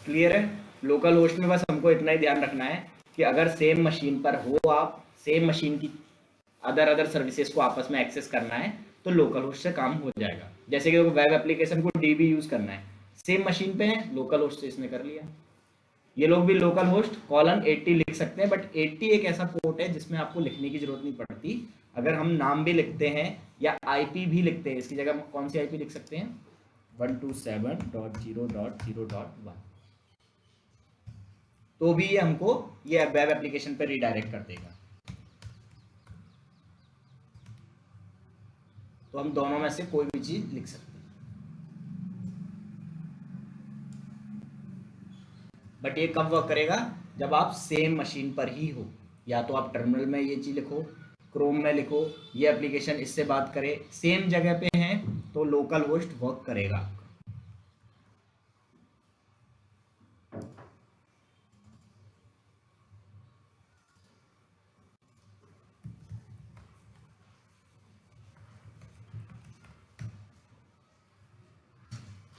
Clear है? Local host में बस हमको इतना ही ध्यान रखना है कि अगर सेम मशीन पर हो, आप सेम मशीन की अदर सर्विसेज को आपस में एक्सेस करना है तो लोकल होस्ट से काम हो जाएगा। जैसे कि वेब एप्लीकेशन को डीबी यूज करना है, सेम मशीन पे है, लोकल होस्ट से इसने कर लिया। ये लोग भी लोकल होस्ट कॉलन 80 लिख सकते हैं, बट 80 एक ऐसा पोर्ट है जिसमें आपको लिखने की जरूरत नहीं पड़ती। अगर हम नाम भी लिखते हैं या आईपी भी लिखते हैं, इसकी जगह कौन सी आईपी लिख सकते हैं? 127.0.0.1, तो भी ये हमको ये वेब एप्लीकेशन पर रिडायरेक्ट कर देगा। तो हम दोनों में से कोई भी चीज लिख सकते हैं, बट ये कब वर्क करेगा? जब आप सेम मशीन पर ही हो। या तो आप टर्मिनल में ये चीज लिखो, क्रोम में लिखो, ये एप्लीकेशन इससे बात करे, सेम जगह पे हैं तो लोकल होस्ट वर्क करेगा।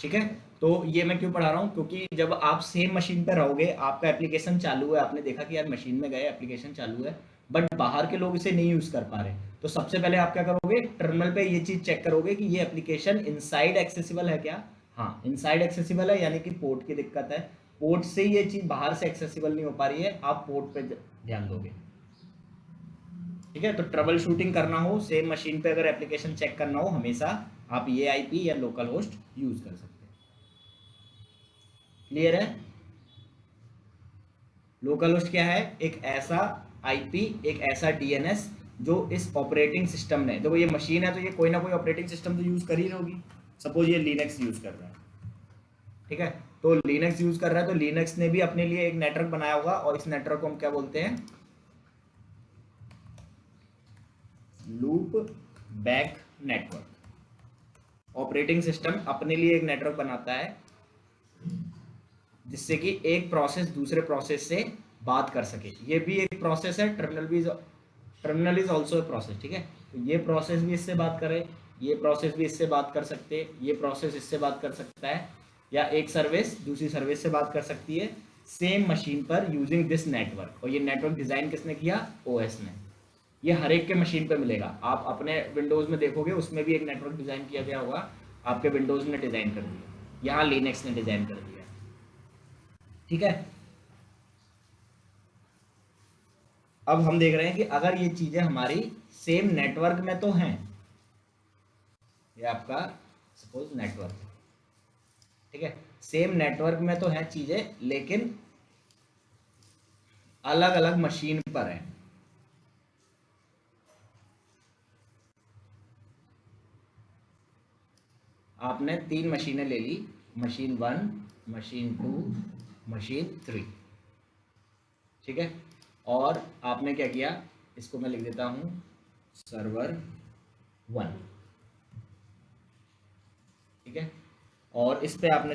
ठीक है, तो ये मैं क्यों पढ़ा रहा हूँ? क्योंकि जब आप सेम मशीन पर रहोगे, आपका एप्लीकेशन चालू है, आपने देखा कि यार मशीन में गए एप्लीकेशन चालू है, बट बाहर के लोग इसे नहीं यूज कर पा रहे, तो सबसे पहले आप क्या करोगे? टर्मिनल पे ये चीज चेक करोगे कि ये एप्लीकेशन इनसाइड एक्सेसिबल है क्या। हाँ, इनसाइड एक्सेसिबल है, यानी कि पोर्ट की दिक्कत है, पोर्ट से ये चीज बाहर से एक्सेसिबल नहीं हो पा रही है, आप पोर्ट पे ध्यान दोगे। ठीक है, तो ट्रबल शूटिंग करना हो, सेम मशीन पे अगर एप्लीकेशन चेक करना हो, हमेशा आप ये आईपी या लोकल होस्ट यूज कर सकते हैं। क्लियर है? लोकल होस्ट क्या है? एक ऐसा आईपी, एक ऐसा डीएनएस जो इस ऑपरेटिंग सिस्टम ने, देखो ये मशीन है तो ये कोई ना कोई ऑपरेटिंग सिस्टम तो यूज कर ही होगी। सपोज ये लिनक्स यूज कर रहा है, ठीक है, तो लिनक्स यूज कर रहा है तो लिनक्स ने भी अपने लिए एक नेटवर्क बनाया होगा, और इस नेटवर्क को हम क्या बोलते हैं? Loop back network. Operating system अपने लिए एक नेटवर्क बनाता है जिससे कि एक प्रोसेस दूसरे प्रोसेस से बात कर सके। ये भी एक प्रोसेस है, terminal is also a process. ठीक है, तो ये प्रोसेस भी इससे बात करे, ये प्रोसेस भी इससे बात कर सकते हैं, ये प्रोसेस इससे बात कर सकता है, या एक सर्विस दूसरी सर्विस से बात कर सकती है सेम मशीन पर यूजिंग दिस नेटवर्क। और ये नेटवर्क डिजाइन किसने किया? ओएस ने। ये हर एक के मशीन पे मिलेगा, आप अपने विंडोज में देखोगे उसमें भी एक नेटवर्क डिजाइन किया गया होगा, आपके विंडोज ने डिजाइन कर दिया, यहाँ लिनक्स ने डिजाइन कर दिया। ठीक है, अब हम देख रहे हैं कि अगर ये चीजें हमारी सेम नेटवर्क में तो हैं, ये आपका सपोज नेटवर्क है, ठीक है, सेम नेटवर्क में तो है चीजें, लेकिन अलग अलग मशीन पर है। आपने 3 मशीनें ले ली, मशीन 1, मशीन 2, मशीन 3, ठीक है, और आपने क्या किया? इसको मैं लिख देता हूं सर्वर 1, ठीक है, और इस पे आपने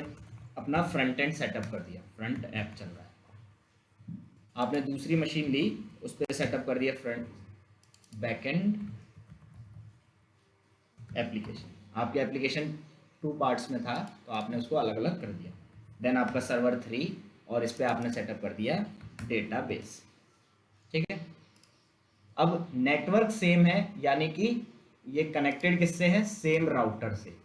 अपना फ्रंट एंड सेटअप कर दिया, फ्रंट ऐप चल रहा है। आपने दूसरी मशीन ली, उस पर सेटअप कर दिया फ्रंट बैक एंड एप्लीकेशन। आपके एप्लीकेशन 2 पार्ट्स में था तो आपने उसको अलग अलग कर दिया। देन आपका सर्वर 3, और इस पर आपने सेटअप कर दिया डेटाबेस। ठीक है, अब नेटवर्क सेम है, यानी कि ये कनेक्टेड किससे है? सेम राउटर से।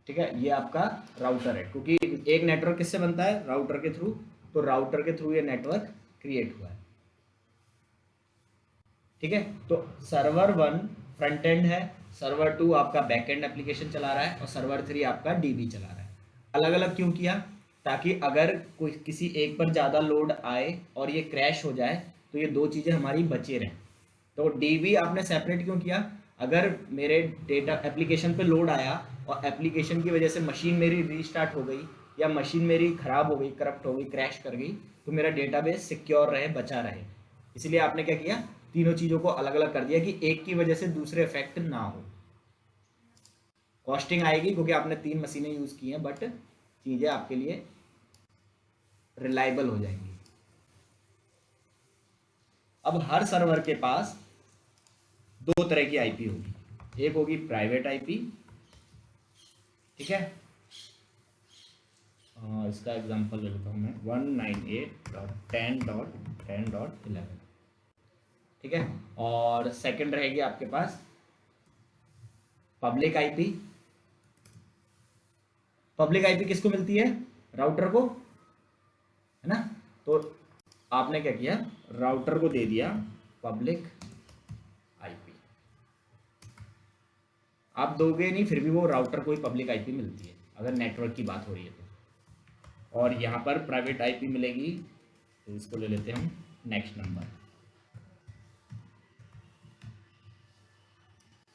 ठीक है, ये आपका राउटर है, क्योंकि एक नेटवर्क किससे बनता है? राउटर के थ्रू, तो राउटर के थ्रू ये नेटवर्क क्रिएट हुआ है। ठीक है, तो सर्वर 1 फ्रंट एंड है, सर्वर 2 आपका बैक एंड एप्लीकेशन चला रहा है, और सर्वर 3 आपका डीबी चला रहा है। अलग अलग क्यों किया? ताकि अगर कोई किसी एक पर ज़्यादा लोड आए और ये क्रैश हो जाए तो ये दो चीज़ें हमारी बचे रहें। तो डीबी आपने सेपरेट क्यों किया? अगर मेरे डेटा एप्लीकेशन पे लोड आया और एप्लीकेशन की वजह से मशीन मेरी रीस्टार्ट हो गई, या मशीन मेरी खराब हो गई, करप्ट हो गई, क्रैश कर गई, तो मेरा डेटाबेस सिक्योर रहे, बचा रहे। इसलिए आपने क्या किया? तीनों चीज़ों को अलग अलग कर दिया कि एक की वजह से दूसरे इफेक्ट ना हो। कॉस्टिंग आएगी क्योंकि आपने 3 मशीनें यूज़ की हैं, बट चीज़ें आपके लिए रिलायबल हो जाएंगी। अब हर सर्वर के पास दो तरह की आईपी होगी, एक होगी प्राइवेट आईपी, ठीक है, इसका एग्जांपल ले लेता हूँ मैं 198.10.10.11, ठीक है। और सेकंड रहेगी आपके पास पब्लिक आईपी। पब्लिक आईपी किसको मिलती है? राउटर को, है ना। तो आपने क्या किया, राउटर को दे दिया पब्लिक आईपी। आप दोगे नहीं, फिर भी वो राउटर को ही पब्लिक आईपी मिलती है अगर नेटवर्क की बात हो रही है तो। और यहाँ पर प्राइवेट आईपी मिलेगी, तो इसको ले लेते हैं हम नेक्स्ट नंबर।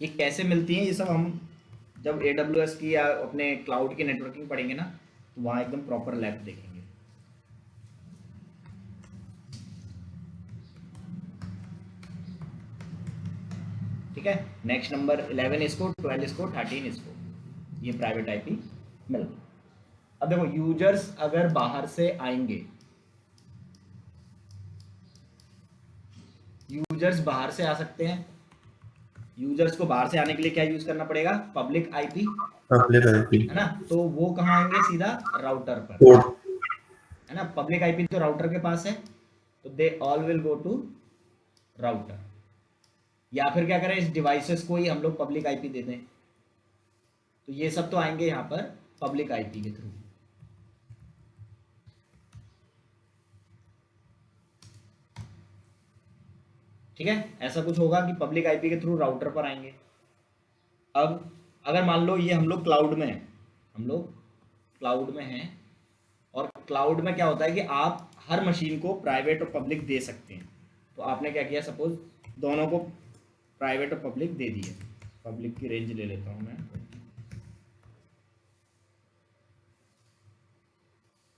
ये कैसे मिलती हैं, ये सब हम जब AWS की या अपने क्लाउड की नेटवर्किंग पढ़ेंगे ना, तो वहाँ एकदम प्रॉपर लैब देखेंगे। ठीक है, नेक्स्ट नंबर 11 इसको, 12 इसको, 13 इसको, ये प्राइवेट आईपी मिल गई। अब देखो यूजर्स अगर बाहर से आएंगे, यूजर्स बाहर से आ सकते हैं। यूजर्स को बाहर से आने के लिए क्या यूज करना पड़ेगा? पब्लिक आईपी, है ना। तो वो कहाँ आएंगे? सीधा राउटर पर, है ना। पब्लिक आईपी तो राउटर के पास है, तो they all will go to router. या फिर क्या करें, इस डिवाइसेस को ही हम लोग पब्लिक आईपी दे दें, तो ये सब तो आएंगे यहाँ पर पब्लिक आईपी के थ्रू। ठीक है, ऐसा कुछ होगा कि पब्लिक आईपी के थ्रू राउटर पर आएंगे। अब अगर मान लो ये हम लोग क्लाउड में हैं, हम लोग क्लाउड में हैं, और क्लाउड में क्या होता है कि आप हर मशीन को प्राइवेट और पब्लिक दे सकते हैं। तो आपने क्या किया, सपोज दोनों को प्राइवेट और पब्लिक दे दिए। पब्लिक की रेंज ले लेता हूँ मैं,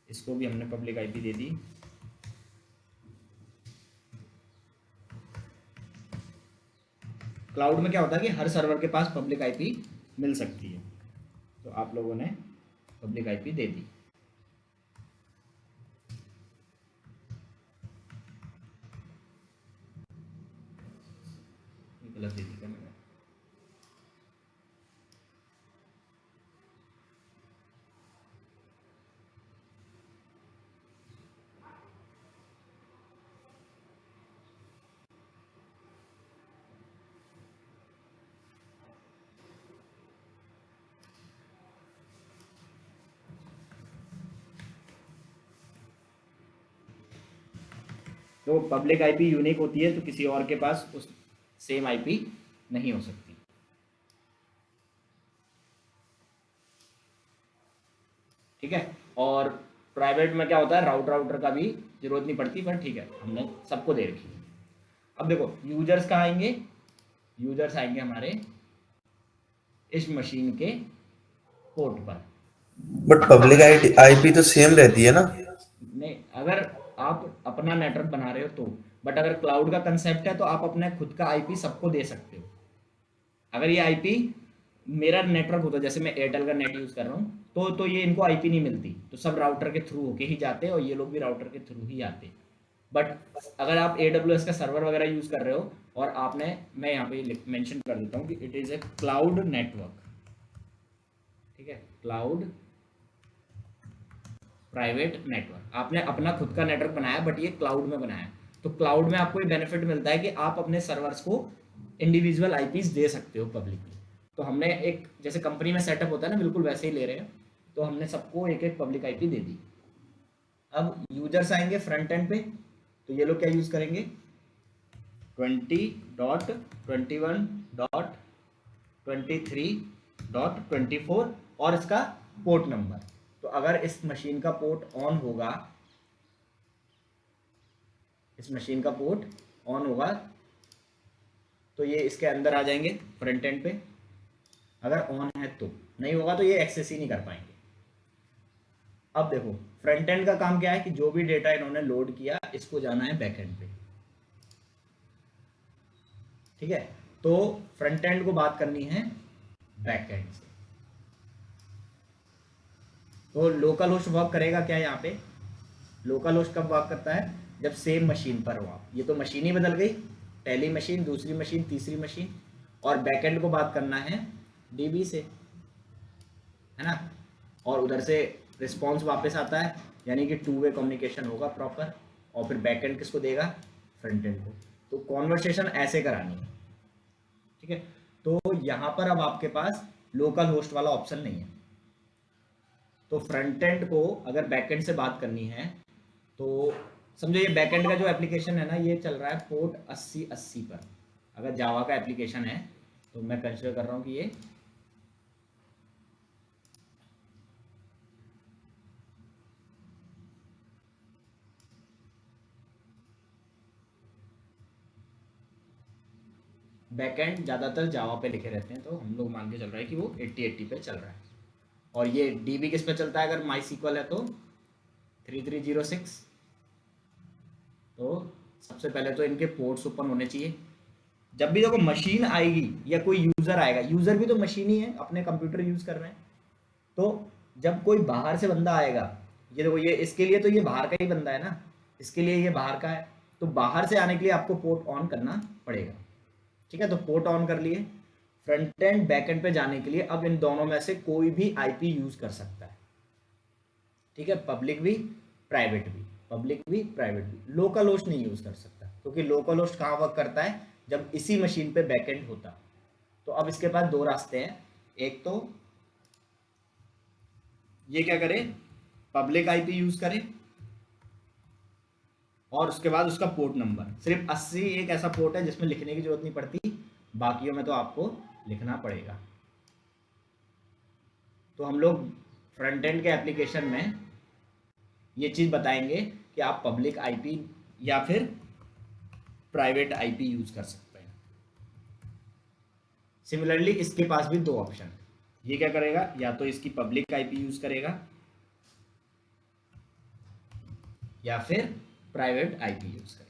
इसको भी हमने पब्लिक आईपी दे दी। क्लाउड में क्या होता है कि हर सर्वर के पास पब्लिक आईपी मिल सकती है, तो आप लोगों ने पब्लिक आईपी दे दी। गलत दे दी क्या मैंने? तो पब्लिक आईपी यूनिक होती है, तो किसी और के पास उस सेम आईपी नहीं हो सकती। ठीक है, और प्राइवेट में क्या होता है, राउटर का भी जरूरत नहीं पड़ती, पर ठीक है हमने सबको दे रखी है। अब देखो यूजर्स कहाँ आएंगे, यूजर्स आएंगे हमारे इस मशीन के पोर्ट पर। बट पब्लिक आईपी तो सेम रहती है ना। नहीं, अगर आप अपना नेटवर्क बना रहे हो तो, बट अगर क्लाउड का कंसेप्ट है तो आप अपने खुद का आईपी सबको दे सकते हो। अगर ये आईपी मेरा नेटवर्क होता, जैसे मैं एयरटेल का नेट यूज कर रहा हूँ, तो ये इनको आईपी नहीं मिलती, तो सब राउटर के थ्रू होके ही जाते और ये लोग भी राउटर के थ्रू ही आते। बट अगर आप AWS का सर्वर वगैरह यूज कर रहे हो और आपने, मैं यहाँ पे मेंशन कर देता हूँ कि it is a cloud network, ठीक है, क्लाउड प्राइवेट नेटवर्क, आपने अपना खुद का नेटवर्क बनाया बट ये क्लाउड में बनाया, तो क्लाउड में आपको ये बेनिफिट मिलता है कि आप अपने सर्वर्स को इंडिविजुअल आईपीस दे सकते हो पब्लिकली। तो हमने एक, जैसे कंपनी में सेटअप होता है ना, बिल्कुल वैसे ही ले रहे हैं, तो हमने सबको एक एक पब्लिक आईपी दे दी। अब यूजर्स आएंगे फ्रंट एंड पे, तो ये लोग क्या यूज करेंगे, 20.21.23.24 और इसका पोर्ट नंबर। तो अगर इस मशीन का पोर्ट ऑन होगा, इस मशीन का पोर्ट ऑन होगा, तो ये इसके अंदर आ जाएंगे फ्रंट एंड पे, अगर ऑन है तो, नहीं होगा तो ये एक्सेस ही नहीं कर पाएंगे। अब देखो फ्रंट एंड का काम क्या है कि जो भी डेटा इन्होंने लोड किया, इसको जाना है बैक एंड पे। ठीक है, तो फ्रंट एंड को बात करनी है बैक एंड से। तो लोकल होस्ट वर्क करेगा क्या यहाँ पे, लोकल होस्ट कब वर्क करता है, जब सेम मशीन पर हो आप। ये तो मशीन ही बदल गई, पहली मशीन, दूसरी मशीन, तीसरी मशीन, और बैकएंड को बात करना है डीबी से, है ना, और उधर से रिस्पॉन्स वापस आता है, यानी कि टू वे कम्युनिकेशन होगा प्रॉपर, और फिर बैकएंड किसको देगा, फ्रंट एंड को। तो कॉन्वर्सेशन ऐसे करानी है, ठीक है। तो यहाँ पर अब आपके पास लोकल होस्ट वाला ऑप्शन नहीं है। तो फ्रंट एंड को अगर बैकएंड से बात करनी है तो समझो ये बैकएंड का जो एप्लीकेशन है ना, ये चल रहा है पोर्ट 8080 पर। अगर जावा का एप्लीकेशन है तो मैं कंसिडर कर रहा हूँ कि ये बैकएंड ज़्यादातर जावा पे लिखे रहते हैं, तो हम लोग मान के चल रहा है कि वो 8080 पे चल रहा है। और ये डीबी किस पे चलता है, अगर माई सीक्वल है तो 3306। तो सबसे पहले तो इनके पोर्ट्स ओपन होने चाहिए। जब भी देखो मशीन आएगी या कोई यूज़र आएगा, यूज़र भी तो मशीन ही है, अपने कंप्यूटर यूज़ कर रहे हैं। तो जब कोई बाहर से बंदा आएगा, ये देखो ये इसके लिए तो ये बाहर का ही बंदा है ना, इसके लिए ये बाहर का है, तो बाहर से आने के लिए आपको पोर्ट ऑन करना पड़ेगा, ठीक है। तो पोर्ट ऑन कर लिए। फ्रंट एंड बैक एंड पे जाने के लिए अब इन दोनों में से कोई भी आईपी यूज कर सकता है, ठीक है, पब्लिक भी प्राइवेट भी, पब्लिक भी प्राइवेट भी। लोकल होस्ट नहीं यूज कर सकता, क्योंकि लोकल होस्ट कहाँ वर्क करता है, जब इसी मशीन पे बैक एंड होता। तो अब इसके पास दो रास्ते हैं, एक तो ये क्या करे, पब्लिक आईपी यूज करे, और उसके बाद उसका पोर्ट नंबर सिर्फ 80 एक ऐसा पोर्ट है जिसमें लिखने की जरूरत नहीं पड़ती, बाकियों में तो आपको लिखना पड़ेगा। तो हम लोग फ्रंट एंड के एप्लीकेशन में ये चीज़ बताएंगे कि आप पब्लिक आईपी या फिर प्राइवेट आईपी यूज कर सकते हैं। सिमिलरली इसके पास भी दो ऑप्शन है, ये क्या करेगा, या तो इसकी पब्लिक आईपी यूज करेगा या फिर प्राइवेट आईपी यूज करेगा।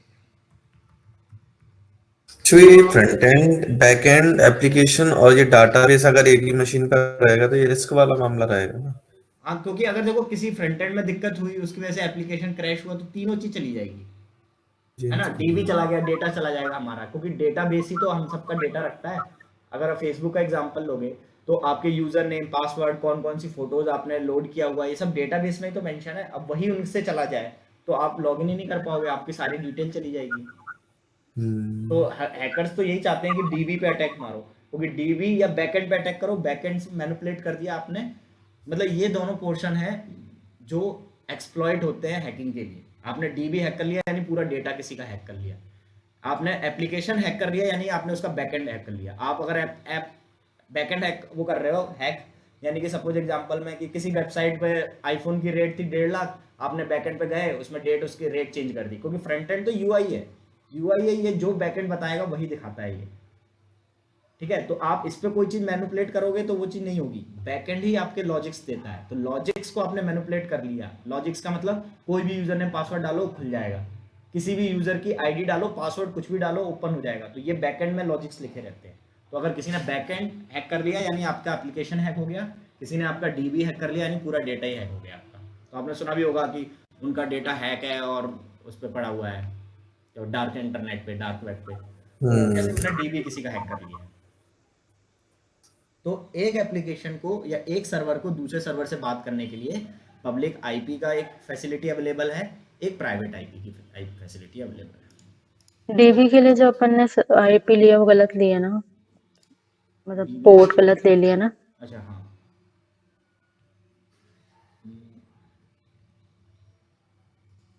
जो ये front end back and application और ये डाटाबेस अगर एक ही मशीन पर रहेगा तो ये रिस्क वाला मामला रहेगा ना। हाँ, क्योंकि अगर देखो किसी फ्रंट एंड में दिक्कत हुई, उसकी वजह से एप्लीकेशन क्रैश हुआ, तो तीनों चीज चली जाएगी, जी है ना। डीबी चला गया, डेटा चला जाएगा हमारा, क्योंकि डेटा बेस ही तो हम सबका डेटा रखता है। अगर आप फेसबुक का एग्जांपल लोगे तो आपके यूजर नेम, पासवर्ड, कौन कौन सी फोटोज आपने लोड किया हुआ है, ये सब डेटा बेस में ही तो मेंशन है। अब वही उनसे चला जाए तो आप लॉगिन ही नहीं कर पाओगे, आपकी सारी डिटेल चली जाएगी। तो हैकर्स तो यही चाहते हैं कि डीबी पे अटैक मारो, क्योंकि डीबी या बैकएंड पे अटैक करो, बैकएंड से मैनिपुलेट कर दिया आपने। मतलब ये दोनों पोर्शन है जो एक्सप्लॉइट होते हैं हैकिंग के लिए। आपने डीबी हैक कर लिया यानी पूरा डेटा किसी का हैक कर लिया, आपने एप्लीकेशन हैक कर लिया यानी आपने उसका बैकएंड हैक कर लिया। आप अगर ऐप बैकएंड हैक वो कर रहे हो हैक, यानी कि सपोज एग्जांपल में कि किसी वेबसाइट पे आईफोन की रेट थी 1.5 लाख, आपने बैकएंड पे गए, उसमें डेट उसकी रेट चेंज कर दी, क्योंकि फ्रंट एंड तो यूआई है, यूआई है, ये जो बैकएंड बताएगा वही दिखाता है ये, ठीक है। तो आप इस पे कोई चीज मैनिपुलेट करोगे तो वो चीज नहीं होगी, बैकएंड ही आपके लॉजिक्स देता है। तो लॉजिक्स को आपने मैनिपुलेट कर लिया, लॉजिक्स का मतलब कोई भी यूजर ने पासवर्ड डालो खुल जाएगा, किसी भी यूजर की आईडी डालो, पासवर्ड कुछ भी डालो, ओपन हो जाएगा। तो ये बैकएंड में लॉजिक्स लिखे रहते हैं। तो अगर किसी ने बैकएंड हैक कर लिया यानी आपका एप्लीकेशन हैक हो गया, किसी ने आपका डीबी हैक कर लिया यानी पूरा डेटा ही हैक हो गया आपका। तो आपने सुना भी होगा कि उनका डेटा हैक है और उस पर पड़ा हुआ है, तो डार्क इंटरनेट पे, डार्क वेब पे, तो कैसे उसने डीबी किसी का हैक कर लिया है। तो एक एप्लीकेशन को या एक सर्वर को दूसरे सर्वर से बात करने के लिए पब्लिक आईपी का एक फैसिलिटी अवेलेबल है, एक प्राइवेट आईपी की फैसिलिटी अवेलेबल है। डीबी के लिए जो अपन ने आईपी लिया वो गलत लिया ना, मतलब पोर्ट गलत ले लिया ना। अच्छा हाँ,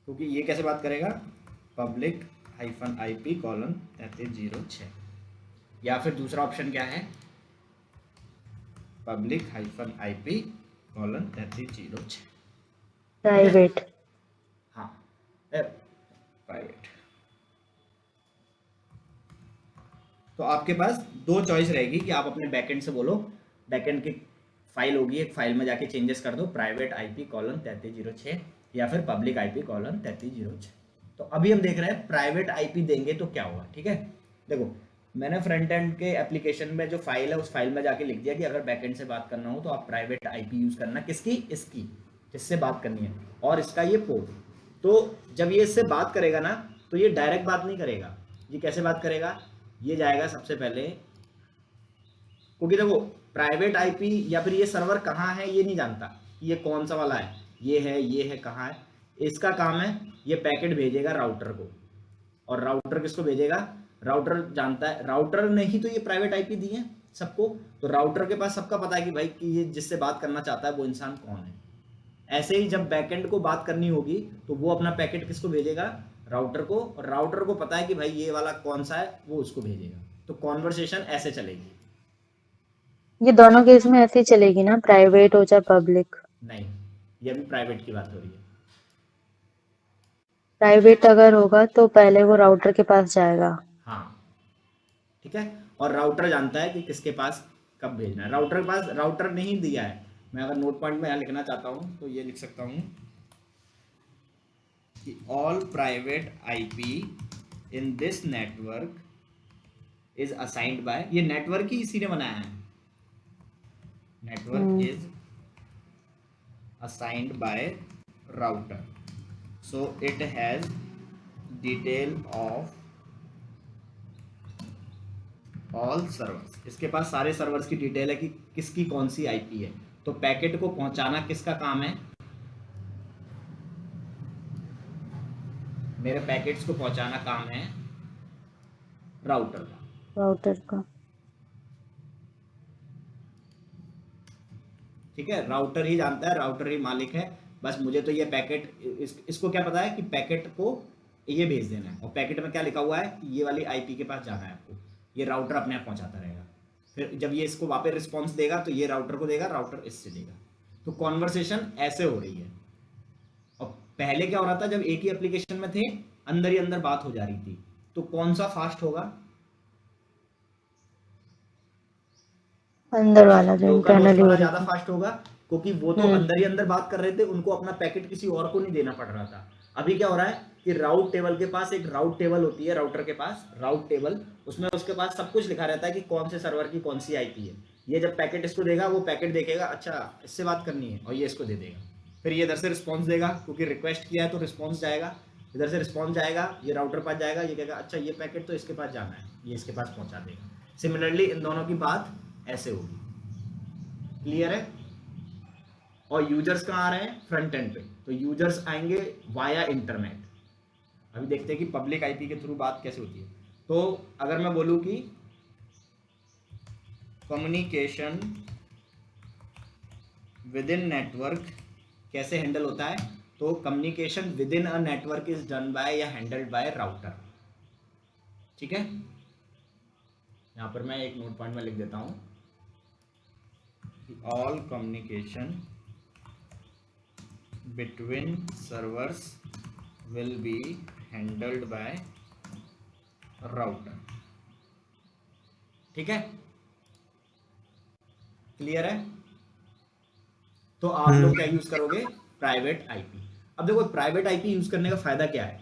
क्योंकि ये कैसे बात करेगा, पब्लिक -IP:3306, या फिर दूसरा ऑप्शन क्या है, पब्लिक-IP:3306 प्राइवेट। हाँ, प्राइवेट। तो आपके पास दो चॉइस रहेगी कि आप अपने बैकएंड से बोलो, बैकएंड की फाइल होगी, एक फाइल में जाके चेंजेस कर दो प्राइवेट-IP:3306 या फिर पब्लिक-IP:3306। तो अभी हम देख रहे हैं प्राइवेट आईपी देंगे तो क्या होगा, ठीक है। देखो मैंने फ्रंट एंड के एप्लीकेशन में जो फाइल है उस फाइल में जाके लिख दिया कि अगर बैकएंड से बात करना हो तो आप प्राइवेट आईपी यूज करना, किसकी, इसकी जिससे बात करनी है, और इसका ये पोर्ट, तो जब ये इससे बात करेगा ना, तो ये डायरेक्ट बात नहीं करेगा। ये कैसे बात करेगा, ये जाएगा सबसे पहले, क्योंकि देखो प्राइवेट आईपी या फिर ये सर्वर कहाँ है ये नहीं जानता कि ये कौन सा वाला है, ये है कहाँ है। इसका काम है ये पैकेट भेजेगा राउटर को, और राउटर किसको भेजेगा, राउटर जानता है, राउटर ने ही तो ये प्राइवेट आईपी दी है सबको, तो राउटर के पास सबका पता है कि भाई कि ये जिससे बात करना चाहता है वो इंसान कौन है। ऐसे ही जब बैकएंड को बात करनी होगी तो वो अपना पैकेट किसको भेजेगा, राउटर को, और राउटर को पता है कि भाई ये वाला कौन सा है, वो उसको भेजेगा। तो कॉन्वर्सेशन ऐसे चलेगी। ये दोनों केस में ऐसे ही चलेगी ना, प्राइवेट हो चाहे पब्लिक? नहीं, ये अभी प्राइवेट की बात हो रही है। प्राइवेट अगर होगा तो पहले वो राउटर के पास जाएगा। हाँ ठीक है, और राउटर जानता है कि किसके पास कब भेजना है। राउटर के पास, राउटर नहीं दिया है, मैं अगर नोट पॉइंट में यहाँ लिखना चाहता हूँ तो ये लिख सकता हूँ कि all private IP in this network is assigned by, ये नेटवर्क ही इसी ने बनाया है, network is assigned by router, so it has detail of all servers, इसके पास सारे सर्वर्स की डिटेल है कि किसकी कौन सी आईपी है। तो पैकेट को पहुंचाना किसका काम है, मेरे पैकेट्स को पहुंचाना काम है राउटर का। राउटर का। ठीक है, राउटर ही जानता है, राउटर ही मालिक है, बस मुझे तो ये पैकेट, इसको क्या पता है कि पैकेट को ये भेज देना है, और पैकेट में क्या लिखा हुआ है कि ये वाली आईपी के पास जाना है आपको, ये राउटर अपने आप पहुंचाता रहेगा। फिर जब ये इसको वापस रिस्पॉन्स देगा तो ये राउटर को देगा, राउटर इससे देगा। तो कॉन्वर्सेशन ऐसे हो रही है। और पहले क्या हो रहा था, जब एक ही एप्लीकेशन में थे, अंदर ही अंदर बात हो जा रही थी, तो कौन सा फास्ट होगा, अंदर वाला जो लोकल होस्ट इंटरनली हो वाला रहा ज्यादा था। फास्ट होगा, क्योंकि वो तो अंदर ही अंदर बात कर रहे थे, उनको अपना पैकेट किसी और को नहीं देना पड़ रहा था। अभी क्या हो रहा है कि राउट टेबल के पास एक राउट टेबल होती है, राउटर के पास राउट टेबल, उसमें उसके पास सब कुछ लिखा रहता है कि कौन से सर्वर की कौन सी आईपी है। ये जब पैकेट इसको देगा, वो पैकेट देखेगा, अच्छा इससे बात करनी है, और ये इसको दे देगा। फिर ये इधर से रिस्पॉन्स देगा, क्योंकि रिक्वेस्ट किया है तो रिस्पॉन्स जाएगा, इधर से रिस्पॉन्स जाएगा, ये राउटर पास जाएगा, ये कहेगा अच्छा ये पैकेट तो इसके पास जाना है, ये इसके पास पहुंचा देगा। सिमिलरली इन दोनों की बात ऐसे होगी। क्लियर है। और यूजर्स कहाँ आ रहे हैं, फ्रंट एंड पे, तो यूजर्स आएंगे वाया इंटरनेट। अभी देखते हैं कि पब्लिक आईपी के थ्रू बात कैसे होती है। तो अगर मैं बोलूं कि कम्युनिकेशन विद इन नेटवर्क कैसे हैंडल होता है, तो communication with in a network is done by या हैंडल्ड बाय राउटर। ठीक है, यहां पर मैं एक नोट पॉइंट में लिख देता हूं, all communication between servers will be handled by router। ठीक है, क्लियर है। तो आप लोग क्या यूज करोगे, प्राइवेट आईपी। अब देखो प्राइवेट आईपी यूज करने का फायदा क्या है,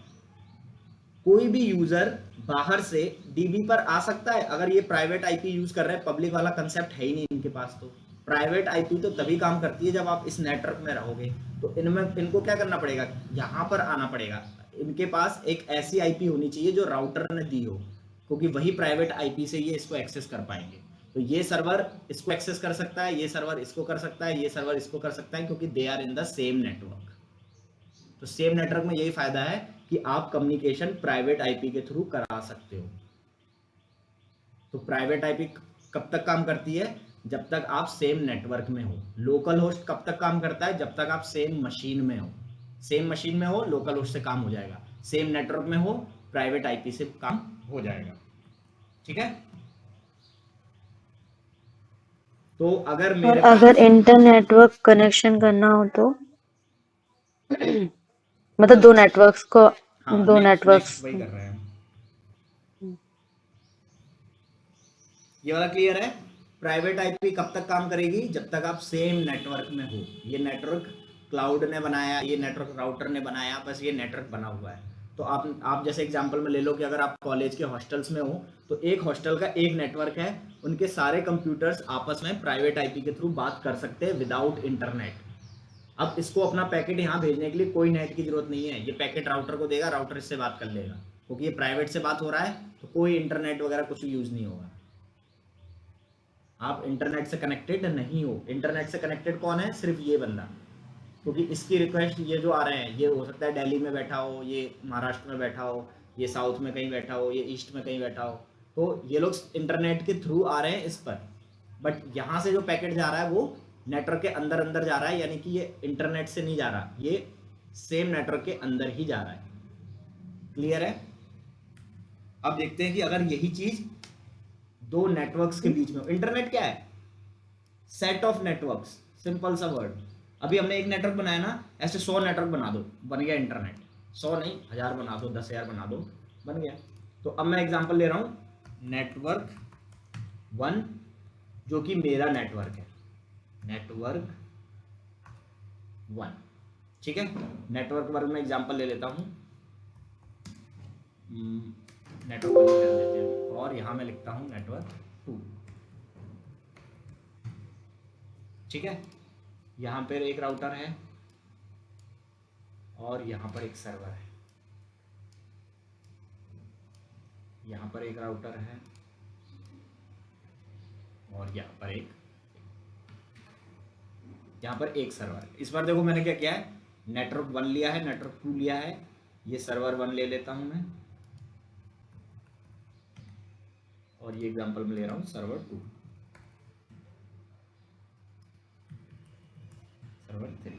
कोई भी यूजर बाहर से डीबी पर आ सकता है। अगर ये प्राइवेट आईपी यूज कर रहे हैं, पब्लिक वाला कंसेप्ट है ही नहीं इनके पास, तो प्राइवेट आईपी तो तभी काम करती है जब आप इस नेटवर्क में रहोगे। तो इनको क्या करना पड़ेगा, यहाँ पर आना पड़ेगा। इनके पास एक ऐसी आईपी होनी चाहिए जो राउटर ने दी हो, क्योंकि वही प्राइवेट आईपी से ये इसको एक्सेस कर पाएंगे। तो ये सर्वर इसको एक्सेस कर सकता है, ये सर्वर इसको कर सकता है, ये सर्वर इसको कर सकता है, क्योंकि they are in the same network. तो सेम नेटवर्क में यही फायदा है कि आप कम्युनिकेशन प्राइवेट आईपी के थ्रू करा सकते हो। तो प्राइवेट आईपी कब तक काम करती है, जब तक आप सेम नेटवर्क में हो। लोकल होस्ट कब तक काम करता है, जब तक आप सेम मशीन में हो। सेम मशीन में हो, लोकल होस्ट से काम हो जाएगा। सेम नेटवर्क में हो, प्राइवेट आईपी से काम हो जाएगा। ठीक है, तो अगर मेरे और अगर इंटर नेटवर्क कनेक्शन करना हो तो मतलब दो नेटवर्क्स को, हाँ, दो next नेटवर्क्स। वही कर रहे हैं। ये वाला क्लियर है। प्राइवेट आईपी कब तक काम करेगी, जब तक आप सेम नेटवर्क में हो। ये नेटवर्क क्लाउड ने बनाया, ये नेटवर्क राउटर ने बनाया, बस ये नेटवर्क बना हुआ है। तो आप जैसे एग्जांपल में ले लो कि अगर आप कॉलेज के हॉस्टल्स में हो, तो एक हॉस्टल का एक नेटवर्क है, उनके सारे कंप्यूटर्स आपस में प्राइवेट आईपी के थ्रू बात कर सकते हैं विदाउट इंटरनेट। अब इसको अपना पैकेट यहाँ भेजने के लिए कोई नेट की जरूरत नहीं है, ये पैकेट राउटर को देगा, राउटर इससे बात कर लेगा, क्योंकि ये प्राइवेट से बात हो रहा है तो कोई इंटरनेट वगैरह कुछ यूज नहीं होगा। आप इंटरनेट से कनेक्टेड नहीं हो। इंटरनेट से कनेक्टेड कौन है? सिर्फ ये बंदा, क्योंकि इसकी रिक्वेस्ट ये जो आ रहे हैं, ये हो सकता है दिल्ली में बैठा हो, ये महाराष्ट्र में बैठा हो, ये साउथ में कहीं बैठा हो, ये ईस्ट में कहीं बैठा हो, तो ये लोग इंटरनेट के थ्रू आ रहे हैं इस पर। बट यहाँ से जो पैकेट जा रहा है वो नेटवर्क के अंदर अंदर जा रहा है, यानी कि ये इंटरनेट से नहीं जा रहा, ये सेम नेटवर्क के अंदर ही जा रहा है। क्लियर है? अब देखते हैं कि अगर यही चीज दो नेटवर्क्स के बीच में हो। इंटरनेट क्या है? सेट ऑफ नेटवर्क्स, सिंपल सा वर्ड। अभी हमने एक नेटवर्क बनाया ना, ऐसे 100 नेटवर्क बना दो, बन गया इंटरनेट। 100 नहीं, 1000 बना दो, 10,000 बना दो, बन गया। तो अब मैं एग्जांपल ले रहा हूं नेटवर्क 1, जो कि मेरा नेटवर्क है, नेटवर्क 1। ठीक है, नेटवर्क 1 में एग्जांपल ले लेता हूं, नेटवर्क 1 कर देते हैं, और यहां मैं लिखता हूं नेटवर्क 2। ठीक है, यहाँ पर एक राउटर है और यहाँ पर एक सर्वर है, यहाँ पर एक राउटर है और यहाँ पर एक सर्वर है। इस बार देखो मैंने क्या किया है, नेटवर्क 1 लिया है, नेटवर्क 2 लिया है, ये सर्वर 1 ले लेता हूँ मैं, और ये एग्जांपल में ले रहा हूँ सर्वर 2, सर्वर 3।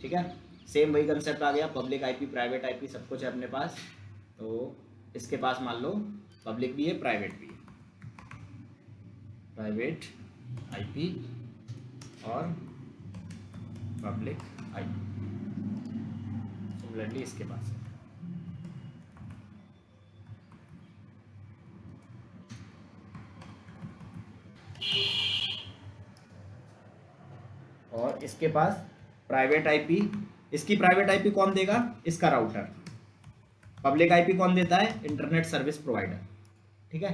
ठीक है, सेम वही कंसेप्ट आ गया, पब्लिक आईपी, प्राइवेट आईपी, सब कुछ है अपने पास। तो इसके पास मान लो पब्लिक भी है, प्राइवेट भी है, प्राइवेट आईपी और पब्लिक आईपी सिमिलरली इसके पास है। और इसके पास प्राइवेट आईपी, इसकी प्राइवेट आईपी कौन देगा? इसका राउटर। पब्लिक आईपी कौन देता है? Internet service provider. ठीक है,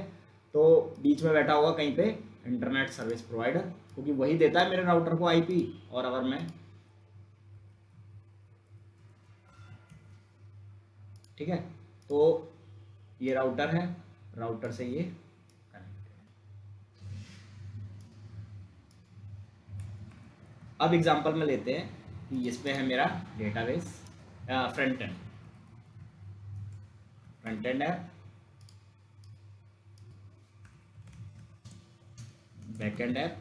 तो बीच में बैठा होगा कहीं पे इंटरनेट सर्विस प्रोवाइडर, क्योंकि वही देता है मेरे राउटर को आईपी। और अगर मैं, ठीक है, तो ये राउटर है, राउटर से ये कनेक्ट है। अब एग्जांपल में लेते हैं कि इसमें है मेरा डेटाबेस, फ्रंट एंड है, बैकएंड ऐप,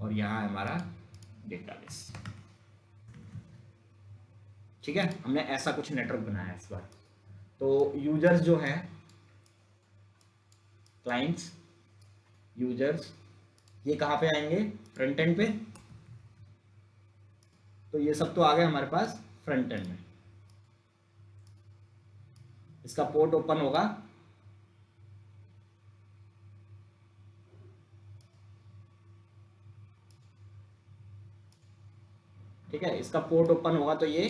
और यहाँ है हमारा डेटाबेस। ठीक है, हमने ऐसा कुछ नेटवर्क बनाया है इस बार। तो यूजर्स जो है, क्लाइंट्स, यूजर्स, ये कहाँ पे आएंगे? फ्रंट एंड पे। तो ये सब तो आ गए हमारे पास फ्रंट एंड में। इसका पोर्ट ओपन होगा, ठीक है, इसका पोर्ट ओपन होगा तो ये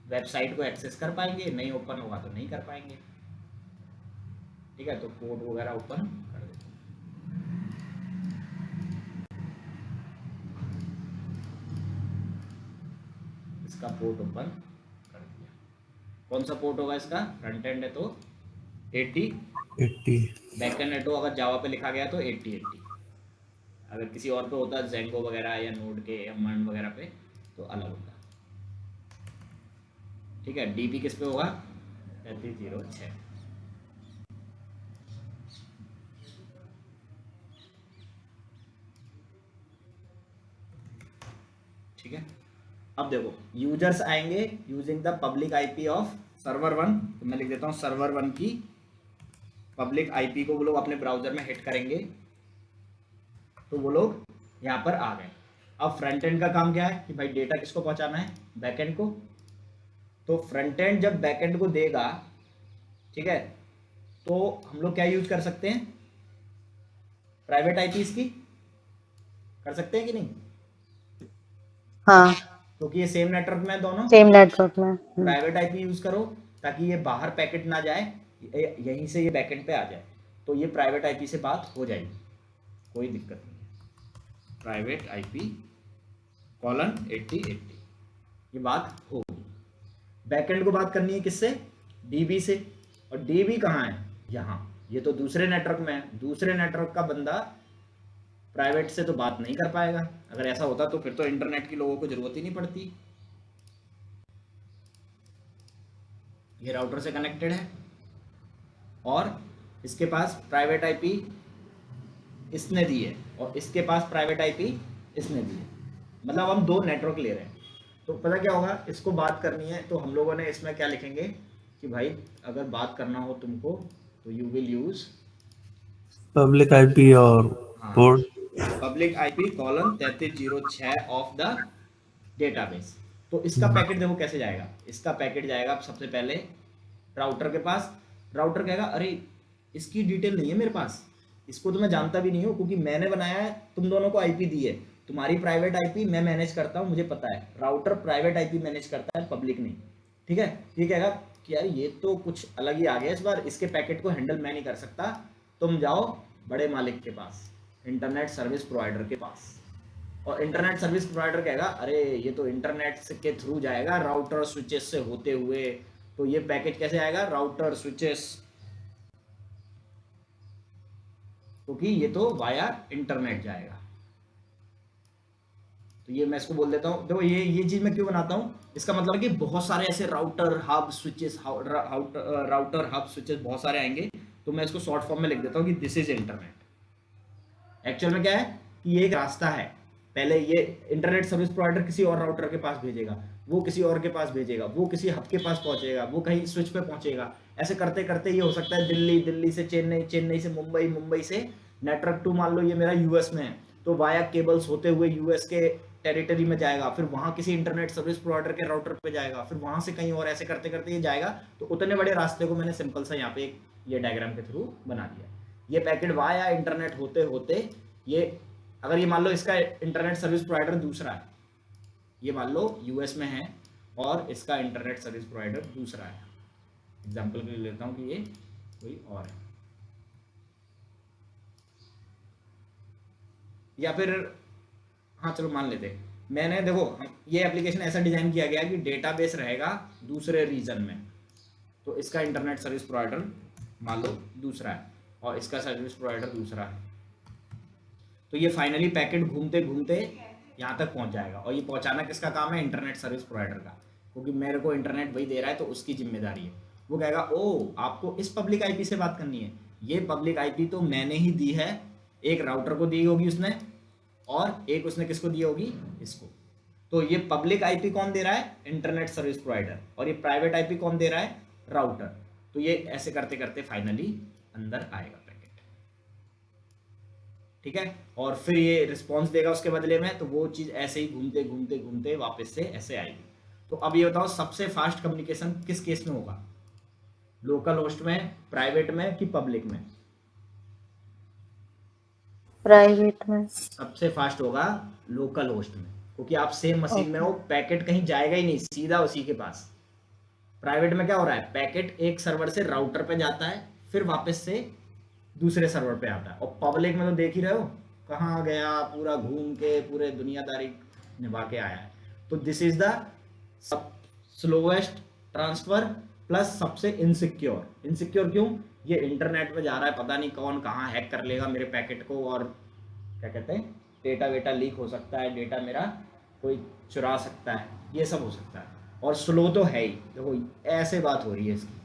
वेबसाइट को एक्सेस कर पाएंगे, नहीं ओपन होगा तो नहीं कर पाएंगे। ठीक है, तो पोर्ट वगैरह ओपन कर देते हैं। इसका पोर्ट ओपन कर दिया। कौन सा पोर्ट होगा इसका? फ्रंट एंड है तो 80, बैक एंड है तो अगर जावा पे लिखा गया तो 80। अगर किसी और पे होता है, जेंगो वगैरह या नोड के या मर्न वगैरह पे, तो अलग होता। ठीक है, डीबी किस पे होगा? 3306। ठीक है, अब देखो यूजर्स आएंगे using the public IP of server 1। तो मैं लिख देता हूँ सर्वर 1 की पब्लिक आईपी को वो लोग अपने ब्राउजर में हिट करेंगे, तो वो लोग यहाँ पर आ गए। अब फ्रंट एंड का काम क्या है कि भाई डेटा किसको पहुंचाना है? बैक एंड को। तो फ्रंट एंड जब बैक एंड को देगा, ठीक है, तो हम लोग क्या यूज कर सकते हैं? प्राइवेट आईपीज की कर सकते हैं कि नहीं? हाँ, क्योंकि ये सेम नेटवर्क में है दोनों, सेम नेटवर्क में। प्राइवेट आईपी यूज करो ताकि ये बाहर पैकेट ना जाए, यहीं से ये बैकएंड पे आ जाए, तो ये प्राइवेट आईपी से बात हो जाएगी, कोई दिक्कत नहीं है। Private IP : 8080। ये बात होगी। बैकएंड को बात करनी है किससे? डीबी से। और डीबी कहाँ है? यहाँ। ये तो दूसरे नेटवर्क में है, दूसरे नेटवर्क का बंदा प्राइवेट से तो बात नहीं कर पाएगा। अगर ऐसा होता तो फिर तो इंटरनेट की लोगों को जरूरत ही नहीं पड़ती। ये राउटर से कनेक्टेड है और इसके पास प्राइवेट आईपी इसने दी है और इसके पास प्राइवेट आईपी इसने दी है। मतलब हम दो नेटवर्क ले रहे हैं। तो पता क्या होगा, इसको बात करनी है तो हम लोगों ने इसमें क्या लिखेंगे कि भाई अगर बात करना हो तुमको तो you will use public IP और port public IP colon 3306 of the database. तो इसका पैकेट देखो कैसे जाएगा। इसका पैकेट जाएगा सबसे पहले राउटर के पास। राउटर कहेगा अरे इसकी डिटेल नहीं है मेरे पास, इसको तो मैं जानता भी नहीं हूँ क्योंकि मैंने बनाया है, तुम दोनों को आईपी दी है, तुम्हारी प्राइवेट आईपी मैं मैनेज करता हूँ, मुझे पता है। राउटर प्राइवेट आईपी मैनेज करता है, पब्लिक नहीं। ठीक है, ये कहेगा कि यार ये तो कुछ अलग ही आ गया इस बार, इसके पैकेट को हैंडल मैं नहीं कर सकता, तुम जाओ बड़े मालिक के पास, इंटरनेट सर्विस प्रोवाइडर के पास। और इंटरनेट सर्विस प्रोवाइडर कहेगा अरे ये तो इंटरनेट के थ्रू जाएगा, राउटर स्विचेस से होते हुए, तो ये पैकेज कैसे आएगा? राउटर स्विचेस, क्योंकि ये तो वाया इंटरनेट जाएगा। तो ये मैं इसको बोल देता हूँ। देखो ये चीज मैं क्यों बनाता हूँ, इसका मतलब कि बहुत सारे ऐसे router hub switches router hub switches बहुत सारे आएंगे, तो मैं इसको शॉर्ट फॉर्म में लिख देता हूँ कि दिस इज इंटरनेट। एक्चुअल में क्या है कि ये एक रास्ता है, पहले ये इंटरनेट सर्विस प्रोवाइडर किसी और राउटर के पास भेजेगा, वो किसी और के पास भेजेगा, वो किसी हब के पास पहुंचेगा, वो कहीं स्विच पे पहुंचेगा। ऐसे करते करते ये हो सकता है दिल्ली, दिल्ली से चेन्नई, चेन्नई से मुंबई, मुंबई से नेटवर्क 2 मान लो ये मेरा यूएस में है, तो वाया केबल्स होते हुए यूएस के टेरिटरी में जाएगा, फिर वहां किसी इंटरनेट सर्विस प्रोवाइडर के राउटर पे जाएगा, फिर वहां से कहीं और, ऐसे करते करते ये जाएगा। तो उतने बड़े रास्ते को मैंने सिंपल सा यहाँ पे एक ये डायग्राम के थ्रू बना दिया। ये पैकेट वाया इंटरनेट होते होते ये, अगर ये मान लो इसका इंटरनेट सर्विस प्रोवाइडर दूसरा है, ये मान लो यूएस में है और इसका इंटरनेट सर्विस प्रोवाइडर दूसरा है, एग्जांपल के लिए लेता हूं कि ये कोई और है, या फिर हाँ चलो मान लेते मैंने, देखो ये एप्लीकेशन ऐसा डिजाइन किया गया कि डेटाबेस रहेगा दूसरे रीजन में, तो इसका इंटरनेट सर्विस प्रोवाइडर मान लो दूसरा है और इसका सर्विस प्रोवाइडर दूसरा है, तो ये फाइनली पैकेट घूमते घूमते यहाँ तक पहुँच जाएगा। और ये पहुँचाना किसका काम है? इंटरनेट सर्विस प्रोवाइडर का, क्योंकि मेरे को इंटरनेट वही दे रहा है तो उसकी जिम्मेदारी है। वो कहेगा ओ आपको इस पब्लिक आईपी से बात करनी है, ये पब्लिक आईपी तो मैंने ही दी है, एक राउटर को दी होगी उसने और एक उसने किसको दी होगी? इसको। तो ये पब्लिक आईपी कौन दे रहा है? Internet service provider. और ये प्राइवेट आईपी कौन दे रहा है? राउटर। तो ये ऐसे करते करते फाइनली अंदर आएगा पैकेट, ठीक है। और फिर ये रिस्पॉन्स देगा उसके बदले में, तो वो चीज ऐसे ही घूमते घूमते घूमते वापस से ऐसे आएगी। तो अब ये बताओ सबसे फास्ट कम्युनिकेशन किस केस में होगा? लोकल होस्ट में, प्राइवेट में कि पब्लिक में? प्राइवेट में। सबसे फास्ट होगा लोकल होस्ट में, क्योंकि आप सेम मशीन में हो, पैकेट कहीं जाएगा ही नहीं, सीधा उसी के पास। प्राइवेट में क्या हो रहा है? पैकेट एक सर्वर से राउटर पे जाता है, फिर वापस से दूसरे सर्वर पे आता है। और पब्लिक में तो देख ही रहे हो कहाँ गया, पूरा घूम के पूरे दुनियादारी निभा के आया है। तो this is the slowest transfer plus सबसे इनसिक्योर। इनसिक्योर क्यों? ये इंटरनेट पे जा रहा है, पता नहीं कौन कहाँ हैक कर लेगा मेरे पैकेट को, और क्या कहते हैं, डेटा वेटा लीक हो सकता है, डेटा मेरा कोई चुरा सकता है, ये सब हो सकता है। और स्लो तो है ही, देखो ऐसे बात हो रही है इसकी।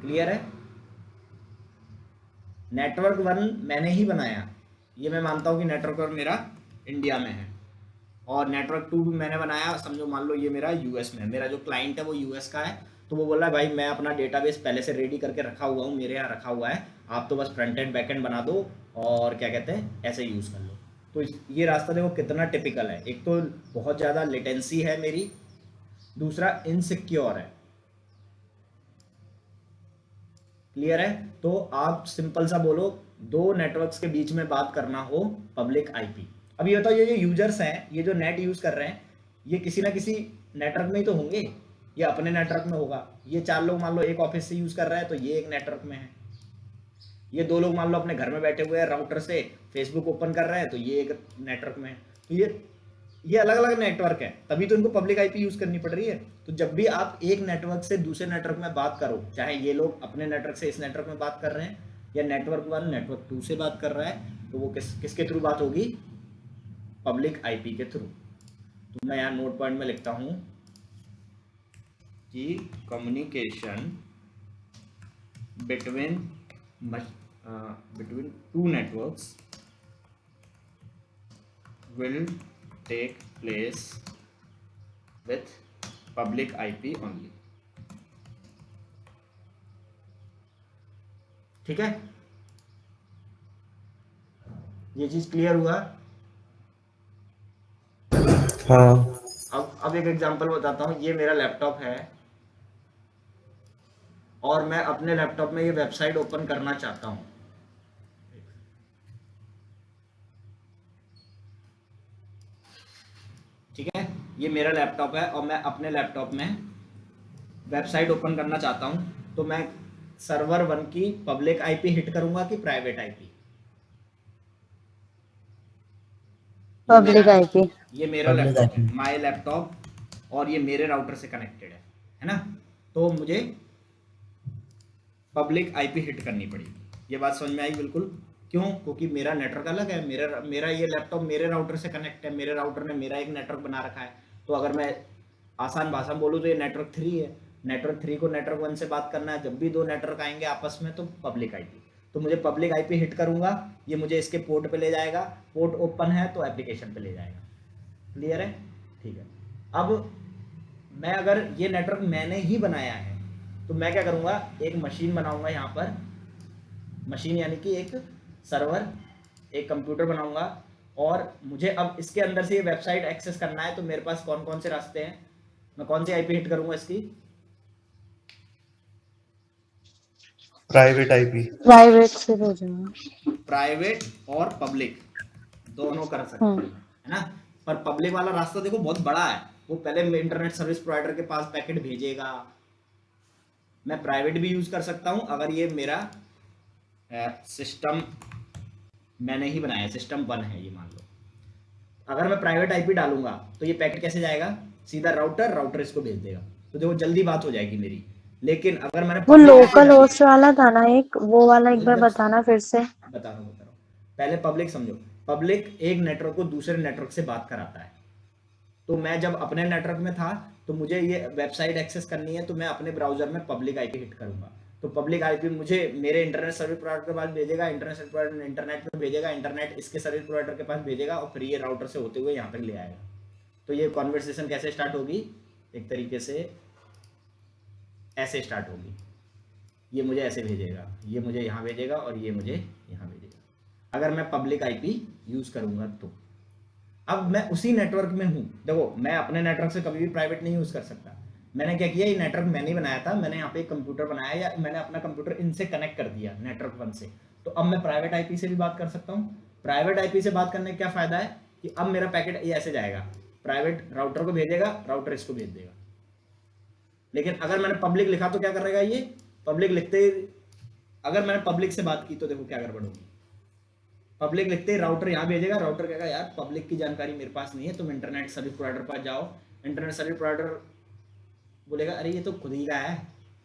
क्लियर है? नेटवर्क 1 मैंने ही बनाया, ये मैं मानता हूँ कि नेटवर्क 1 मेरा इंडिया में है, और नेटवर्क 2 भी मैंने बनाया, समझो मान लो ये मेरा यूएस में है, मेरा जो क्लाइंट है वो यूएस का है, तो वो बोला भाई मैं अपना डेटाबेस पहले से रेडी करके रखा हुआ हूँ, मेरे यहाँ रखा हुआ है, आप तो बस फ्रंट एंड बैक एंड बना दो और क्या कहते हैं ऐसे यूज़ कर लो। तो ये रास्ता देखो कितना टिपिकल है। एक तो बहुत ज़्यादा लेटेंसी है मेरी, दूसरा इनसिक्योर है। क्लियर है? तो आप सिंपल सा बोलो, दो नेटवर्क्स के बीच में बात करना हो, पब्लिक आईपी। अब ये बताओ, ये जो यूजर्स हैं, ये जो नेट यूज कर रहे हैं, ये किसी ना किसी नेटवर्क में ही तो होंगे, ये अपने नेटवर्क में होगा। ये 4 लोग मान लो एक ऑफिस से यूज कर रहा है, तो ये एक नेटवर्क में है। ये 2 लोग मान लो अपने घर में बैठे हुए हैं, राउटर से फेसबुक ओपन कर रहे हैं, तो ये एक नेटवर्क में है। तो ये ये अलग अलग नेटवर्क है, तभी तो इनको पब्लिक आईपी यूज करनी पड़ रही है। तो जब भी आप एक नेटवर्क से दूसरे नेटवर्क में बात करो, चाहे ये लोग अपने नेटवर्क से इस नेटवर्क में बात कर रहे हैं या नेटवर्क 1 नेटवर्क 2 से बात कर रहा है, तो वो किसके थ्रू बात होगी? पब्लिक आईपी के थ्रू। तो मैं यहाँ नोट पॉइंट में लिखता हूँ कि communication between two networks will take place with public IP only। ठीक है, ये चीज क्लियर हुआ? हाँ। अब एक एग्जांपल बताता हूँ। ये मेरा लैपटॉप है और मैं अपने लैपटॉप में ये वेबसाइट ओपन करना चाहता हूँ। ठीक है, ये मेरा लैपटॉप है और मैं अपने लैपटॉप में वेबसाइट ओपन करना चाहता हूँ। तो मैं सर्वर 1 की पब्लिक आईपी हिट करूंगा कि प्राइवेट आईपी? Public IP. ये मेरा लैपटॉप है, माय लैपटॉप, और ये मेरे राउटर से कनेक्टेड है ना? तो मुझे पब्लिक आईपी हिट करनी पड़ेगी। ये बात समझ में आई बिल्कुल? क्यों? क्योंकि मेरा नेटवर्क अलग है, मेरा ये लैपटॉप मेरे राउटर से कनेक्ट है, मेरे राउटर ने मेरा एक नेटवर्क बना रखा है। तो अगर मैं आसान भाषा में बोलूँ तो ये नेटवर्क 3 है, नेटवर्क 3 को नेटवर्क 1 से बात करना है। जब भी दो नेटवर्क आएंगे आपस में तो पब्लिक आईपी, तो मुझे पब्लिक आईपी हिट करूंगा, ये मुझे इसके पोर्ट पे ले जाएगा, पोर्ट ओपन है तो एप्लीकेशन पे ले जाएगा। क्लियर है? ठीक है। अब मैं अगर ये नेटवर्क मैंने ही बनाया है तो मैं क्या करूंगा, एक मशीन बनाऊंगा यहाँ पर, मशीन यानी कि एक सर्वर, एक कंप्यूटर बनाऊंगा, और मुझे अब इसके अंदर से ये वेबसाइट एक्सेस करना है। तो मेरे पास कौन कौन से रास्ते हैं, मैं कौन सी आईपी हिट करूंगा इसकी? Private IP. प्राइवेट से भेजना। प्राइवेट और पब्लिक दोनों कर सकते हैं, है ना? पर पब्लिक वाला रास्ता देखो बहुत बड़ा है, वो पहले इंटरनेट सर्विस प्रोवाइडर के पास पैकेट भेजेगा। मैं प्राइवेट भी यूज कर सकता हूं अगर ये मेरा सिस्टम मैंने ही बनाया, सिस्टम 1 है ये मान लो। अगर मैं प्राइवेट आईपी डालूंगा तो ये पैकेट कैसे जाएगा? सीधा राउटर इसको भेज देगा। तो देखो जल्दी बात हो जाएगी मेरी। लेकिन अगर मैंने वो लोकल होस्ट वाला था ना एक, वो वाला एक बार बताना फिर से। बता रहा हूँ। पहले पब्लिक समझो। पब्लिक एक नेटवर्क को दूसरे नेटवर्क से बात कराता है। तो मैं जब अपने नेटवर्क में था तो मुझे ये वेबसाइट एक्सेस करनी है, तो मैं अपने ब्राउजर में पब्लिक आईपी हिट करूंगा। तो पब्लिक आईपी मुझे मेरे इंटरनेट सर्विस प्रोवाइडर के पास भेजेगा, इंटरनेट सर्विस प्रोवाइडर इंटरनेट में भेजेगा, इंटरनेट इसके सर्विस प्रोवाइडर के पास भेजेगा, और फिर ये राउटर से होते हुए यहाँ तक ले आएगा। तो ये कॉन्वर्सेशन कैसे स्टार्ट होगी? एक तरीके से ऐसे स्टार्ट होगी। ये मुझे ऐसे भेजेगा, ये मुझे यहाँ भेजेगा, और ये मुझे यहाँ भेजेगा, अगर मैं पब्लिक आईपी यूज करूंगा तो। अब मैं उसी नेटवर्क में हूँ। देखो मैं अपने नेटवर्क से कभी भी प्राइवेट नहीं यूज कर सकता। मैंने क्या किया, ये नेटवर्क मैंने ही बनाया था, मैंने यहाँ पे एक कंप्यूटर बनाया, या मैंने अपना कंप्यूटर इनसे कनेक्ट कर दिया नेटवर्क 1 से। तो अब मैं प्राइवेट आईपी से भी बात कर सकता हूँ। प्राइवेट आईपी से बात करने का क्या फायदा है कि अब मेरा पैकेट ये ऐसे जाएगा, प्राइवेट राउटर को भेजेगा, राउटर इसको भेज देगा। लेकिन अगर मैंने पब्लिक लिखा तो क्या करेगा ये? पब्लिक लिखते ही, अगर मैंने पब्लिक से बात की तो देखो क्या गड़बड़ होगी। पब्लिक लिखते ही राउटर यहाँ भेजेगा, राउटर कहेगा यार पब्लिक की जानकारी मेरे पास नहीं है, तुम इंटरनेट सर्विस प्रोवाइडर पास जाओ। इंटरनेट सर्विस प्रोवाइडर बोलेगा अरे ये तो खुद ही का है,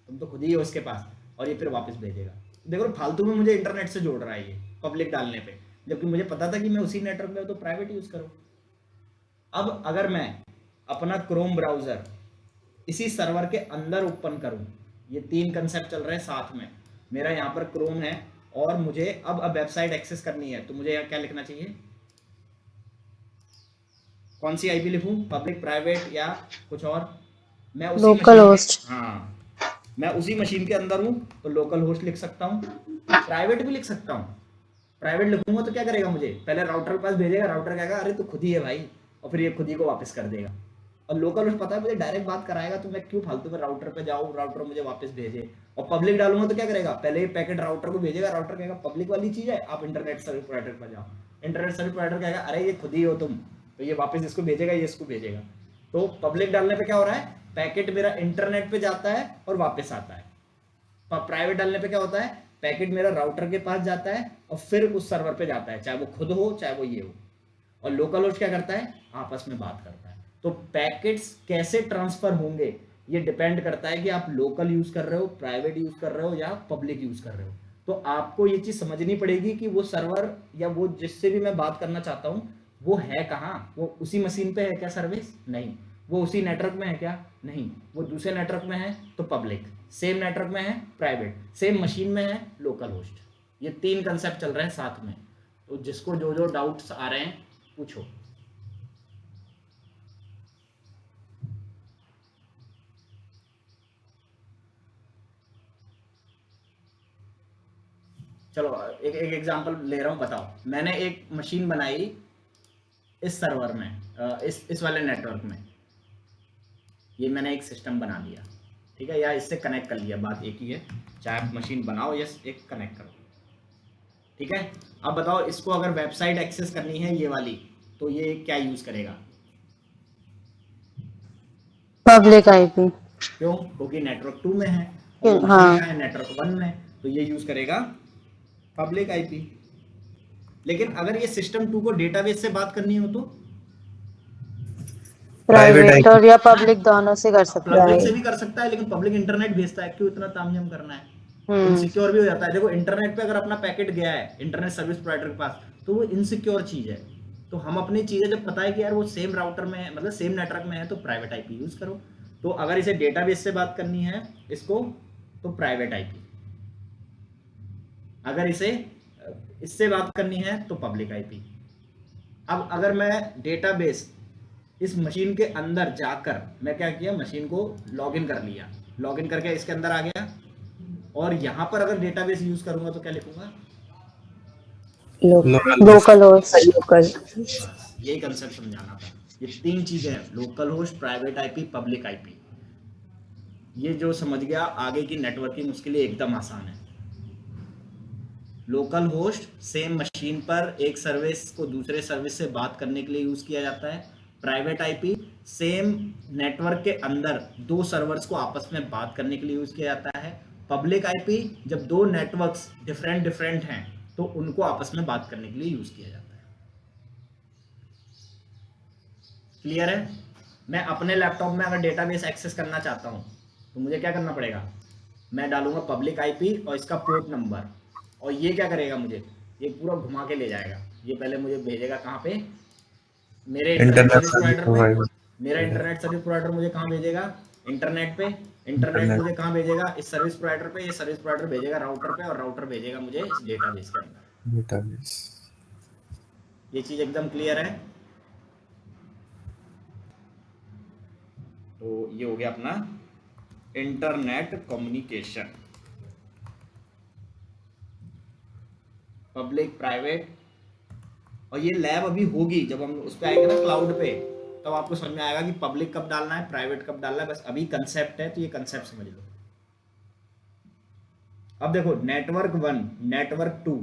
तुम तो खुद ही हो उसके पास, और ये फिर वापस भेजेगा। देखो फालतू में मुझे इंटरनेट से जोड़ रहा है ये पब्लिक डालने पे, जबकि मुझे पता था कि मैं उसी नेटवर्क में तो प्राइवेट यूज करूँ। अब अगर मैं अपना क्रोम ब्राउजर इसी सर्वर के अंदर ओपन करूं, ये 3 कंसेप्ट चल रहे हैं साथ में। मेरा यहाँ पर क्रोम है और मुझे अब वेबसाइट एक्सेस करनी है, तो मुझे यहाँ क्या लिखना चाहिए? कौन सी आईपी लिखूं? पब्लिक, प्राइवेट या कुछ और? मैं उसी लोकल होस्ट। हाँ, मैं उसी मशीन के अंदर हूँ तो लोकल होस्ट लिख सकता हूँ, प्राइवेट भी लिख सकता हूँ। प्राइवेट लिखूंगा तो क्या करेगा, मुझे पहले राउटर के पास भेजेगा, राउटर कहेगा अरे तो खुद ही है भाई, और फिर ये खुद ही को वापस कर देगा। और लोकल होस्ट पता है मुझे डायरेक्ट बात कराएगा, तो मैं क्यों फालतू में राउटर पे जाऊँ, राउटर मुझे वापस भेजे। और पब्लिक डालूंगा तो क्या करेगा, पहले ये पैकेट राउटर को भेजेगा, राउटर कहेगा पब्लिक वाली चीज है, आप इंटरनेट सर्विस प्रोवाइडर पर जाओ। इंटरनेट सर्विस प्रोवाइडर कहेगा अरे ये खुद ही हो तुम, तो ये वापस इसको भेजेगा, ये इसको भेजेगा। तो पब्लिक डालने पे क्या हो रहा है, पैकेट मेरा इंटरनेट पे जाता है और वापस आता है। प्राइवेट डालने पे क्या होता है, पैकेट मेरा राउटर के पास जाता है और फिर उस सर्वर पे जाता है, चाहे वो खुद हो चाहे वो ये हो। और लोकल होस्ट क्या करता है, आपस में बात करता है। तो पैकेट्स कैसे ट्रांसफर होंगे ये डिपेंड करता है कि आप लोकल यूज कर रहे हो, प्राइवेट यूज कर रहे हो या पब्लिक यूज कर रहे हो। तो आपको ये चीज समझनी पड़ेगी कि वो सर्वर या वो जिससे भी मैं बात करना चाहता हूँ वो है कहाँ, वो उसी मशीन पे है क्या सर्विस, नहीं। वो उसी नेटवर्क में है क्या, नहीं। वो दूसरे नेटवर्क में है तो पब्लिक, सेम नेटवर्क में है प्राइवेट, सेम मशीन में है लोकल होस्ट। ये 3 कंसेप्ट चल रहे हैं साथ में। तो जिसको जो जो डाउट्स आ रहे हैं पूछो। चलो एक एक एग्जांपल ले रहा हूँ, बताओ। मैंने एक मशीन बनाई इस सर्वर में, इस वाले नेटवर्क में। ये मैंने एक सिस्टम बना लिया, ठीक है, या इससे कनेक्ट कर लिया, बात एक ही है। चाहे आप मशीन बनाओ या एक कनेक्ट करो, ठीक है। अब बताओ इसको अगर वेबसाइट एक्सेस करनी है ये वाली, तो ये क्या यूज करेगा? Public IP. क्यों? क्योंकि नेटवर्क 2 में है और वो मशीन हाँ, का है नेटवर्क 1 में, तो ये यूज करेगा पब्लिक आईपी। लेकिन अगर ये सिस्टम 2 को डेटाबेस से बात करनी हो तो प्राइवेट प्राइवेट आईपी। और या पब्लिक दोनों से कर सकता है। पब्लिक से भी कर सकता है, लेकिन पब्लिक इंटरनेट भेजता है, क्यों इतना तामझाम करना है? हम्म। इनसिक्योर भी हो जाता है। देखो इंटरनेट पे अगर अपना पैकेट गया है इंटरनेट सर्विस प्रोवाइडर के पास, तो वो इनसिक्योर चीज है। तो हम अपनी चीजें जब पता है कि यार वो सेम राउटर में है, मतलब सेम नेटवर्क में है, तो प्राइवेट आईपी यूज करो। तो अगर इसे डेटाबेस से बात करनी है इसको, तो प्राइवेट आईपी। अगर इसे इससे बात करनी है तो पब्लिक आईपी। अब अगर मैं डेटाबेस इस मशीन के अंदर जाकर, मैं क्या किया, मशीन को लॉगिन कर लिया, लॉगिन करके इसके अंदर आ गया, और यहां पर अगर डेटाबेस यूज करूंगा तो क्या लिखूंगा? Local host. लोकल। बस यही कंसेप्ट समझाना था। ये 3 चीजें हैं, local host, private IP, public IP. ये जो समझ गया आगे की नेटवर्किंग उसके लिए एकदम आसान है। लोकल होस्ट सेम मशीन पर एक सर्विस को दूसरे सर्विस से बात करने के लिए यूज किया जाता है। प्राइवेट आईपी सेम नेटवर्क के अंदर 2 सर्वर्स को आपस में बात करने के लिए यूज किया जाता है। पब्लिक आईपी जब 2 नेटवर्क्स डिफरेंट डिफरेंट हैं तो उनको आपस में बात करने के लिए यूज किया जाता है। क्लियर है? मैं अपने लैपटॉप में अगर डेटाबेस एक्सेस करना चाहता हूं तो मुझे क्या करना पड़ेगा? मैं डालूंगा पब्लिक आईपी और इसका पोर्ट नंबर, और ये क्या करेगा, मुझे ये पूरा घुमा के ले जाएगा। ये पहले मुझे भेजेगा कहाँ पे? मेरे internet internet service service provider में। मेरा प्रोवाइडर। इंटरनेट सर्विस प्रोवाइडर मुझे कहाँ भेजेगा? इंटरनेट पे। इंटरनेट इंटरनेट मुझे कहाँ भेजेगा? इस सर्विस प्रोवाइडर पे। ये सर्विस प्रोवाइडर भेजेगा राउटर पे, और राउटर भेजेगा मुझे इस डेटाबेस के अंदर। डेटाबेस। ये चीज एकदम क्लियर है? तो ये हो गया अपना इंटरनेट कम्युनिकेशन, पब्लिक प्राइवेट। और ये लैब अभी होगी, जब हम उस पे आएंगे ना क्लाउड पे, तब आपको समझ में आएगा कि पब्लिक कब डालना है, प्राइवेट कब डालना है। बस अभी कंसेप्ट है, तो ये कंसेप्ट समझ लो। अब देखो नेटवर्क 1 नेटवर्क 2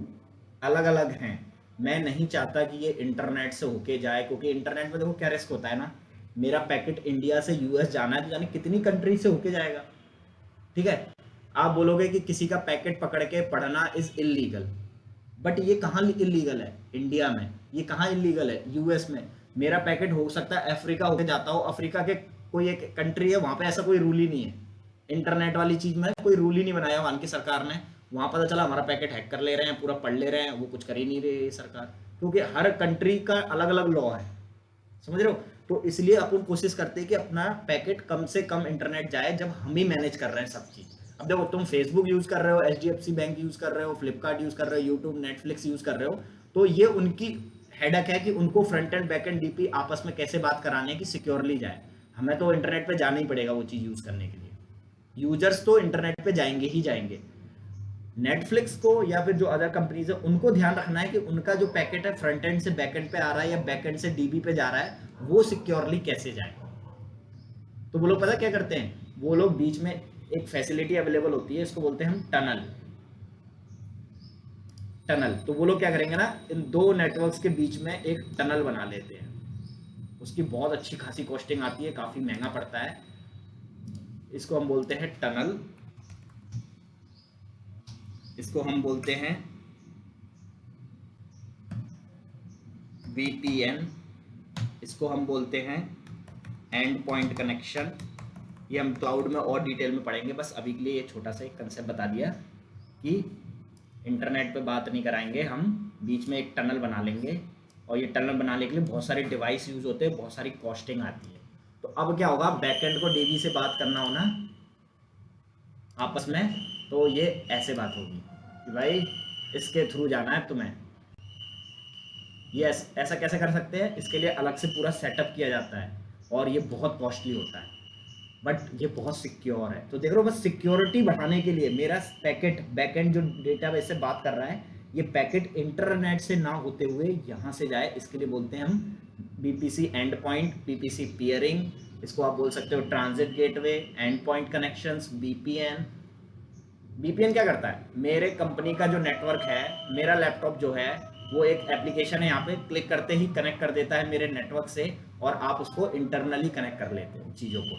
अलग अलग हैं। मैं नहीं चाहता कि ये इंटरनेट से होके जाए, क्योंकि इंटरनेट में देखो क्या रिस्क होता है ना, मेरा पैकेट इंडिया से यूएस जाना है तो जाने कितनी कंट्री से होके जाएगा, ठीक है। आप बोलोगे कि किसी का पैकेट पकड़ के पढ़ना इज इलीगल, बट ये कहाँ इलीगल है? इंडिया में। ये कहाँ इलीगल है? यूएस में। मेरा पैकेट हो सकता है अफ्रीका होके जाता हो, अफ्रीका के कोई एक कंट्री है, वहां पे ऐसा कोई रूल ही नहीं है। इंटरनेट वाली चीज में कोई रूल ही नहीं बनाया वहां की सरकार ने। वहां पता चला हमारा पैकेट हैक कर ले रहे हैं, पूरा पढ़ ले रहे हैं, वो कुछ कर ही नहीं रही सरकार, क्योंकि हर कंट्री का अलग अलग लॉ है, समझ रहे हो। तो इसलिए अपन कोशिश करते हैं कि अपना पैकेट कम से कम इंटरनेट जाए, जब हम ही मैनेज कर रहे हैं सब चीज। अब देखो तुम फेसबुक यूज कर रहे हो, एचडीएफसी बैंक यूज कर रहे हो, फ्लिपकार्ट यूज कर रहे हो, यूट्यूब, नेटफ्लिक्स यूज कर रहे हो, तो ये उनकी हेडक है कि उनको front end back and DP आपस में कैसे बात कराने की सिक्योरली जाए। हमें तो इंटरनेट पे जाना ही पड़ेगा वो चीज यूज करने के लिए। यूजर्स तो इंटरनेट पे जाएंगे ही जाएंगे। नेटफ्लिक्स को या फिर जो अदर कंपनीज है उनको ध्यान रखना है कि उनका जो पैकेट है फ्रंट एंड से बैक एंड पे आ रहा है या बैक एंड से डीबी पे जा रहा है, वो सिक्योरली कैसे जाए। तो वो लोग पता क्या करते हैं, वो लोग बीच में एक फैसिलिटी अवेलेबल होती है, इसको बोलते हैं हम टनल। टनल, तो वो लोग क्या करेंगे ना, इन 2 नेटवर्क्स के बीच में एक टनल बना लेते हैं। उसकी बहुत अच्छी खासी कॉस्टिंग आती है, काफी महंगा पड़ता है। इसको हम बोलते हैं टनल, इसको हम बोलते हैं VPN, इसको हम बोलते हैं एंड पॉइंट कनेक्शन। ये हम क्लाउड में और डिटेल में पढ़ेंगे, बस अभी के लिए ये छोटा सा एक कंसेप्ट बता दिया कि इंटरनेट पे बात नहीं कराएंगे, हम बीच में एक टनल बना लेंगे और ये टनल बनाने के लिए बहुत सारे डिवाइस यूज़ होते हैं, बहुत सारी कॉस्टिंग आती है। तो अब क्या होगा, बैकएंड को डीबी से बात करना हो ना आपस में, तो ये ऐसे बात होगी कि भाई इसके थ्रू जाना है तुम्हें। ये ऐसा कैसे कर सकते हैं, इसके लिए अलग से पूरा सेटअप किया जाता है और ये बहुत कॉस्टली होता है, बट ये बहुत सिक्योर है। तो देख रहे हो, बस सिक्योरिटी बढ़ाने के लिए मेरा पैकेट बैकएंड जो डेटाबेस से बात कर रहा है, ये पैकेट इंटरनेट से ना होते हुए यहाँ से जाए, इसके लिए बोलते हैं हम BPC and point, BPC peering, इसको आप बोल सकते हो transit gateway, and point connections, BPN. BPN क्या करता है, मेरे कंपनी का जो नेटवर्क है, मेरा लैपटॉप जो है वो एक एप्लीकेशन है, यहाँ पे क्लिक करते ही कनेक्ट कर देता है मेरे नेटवर्क से और आप उसको इंटरनली कनेक्ट कर लेते हो चीज़ों को।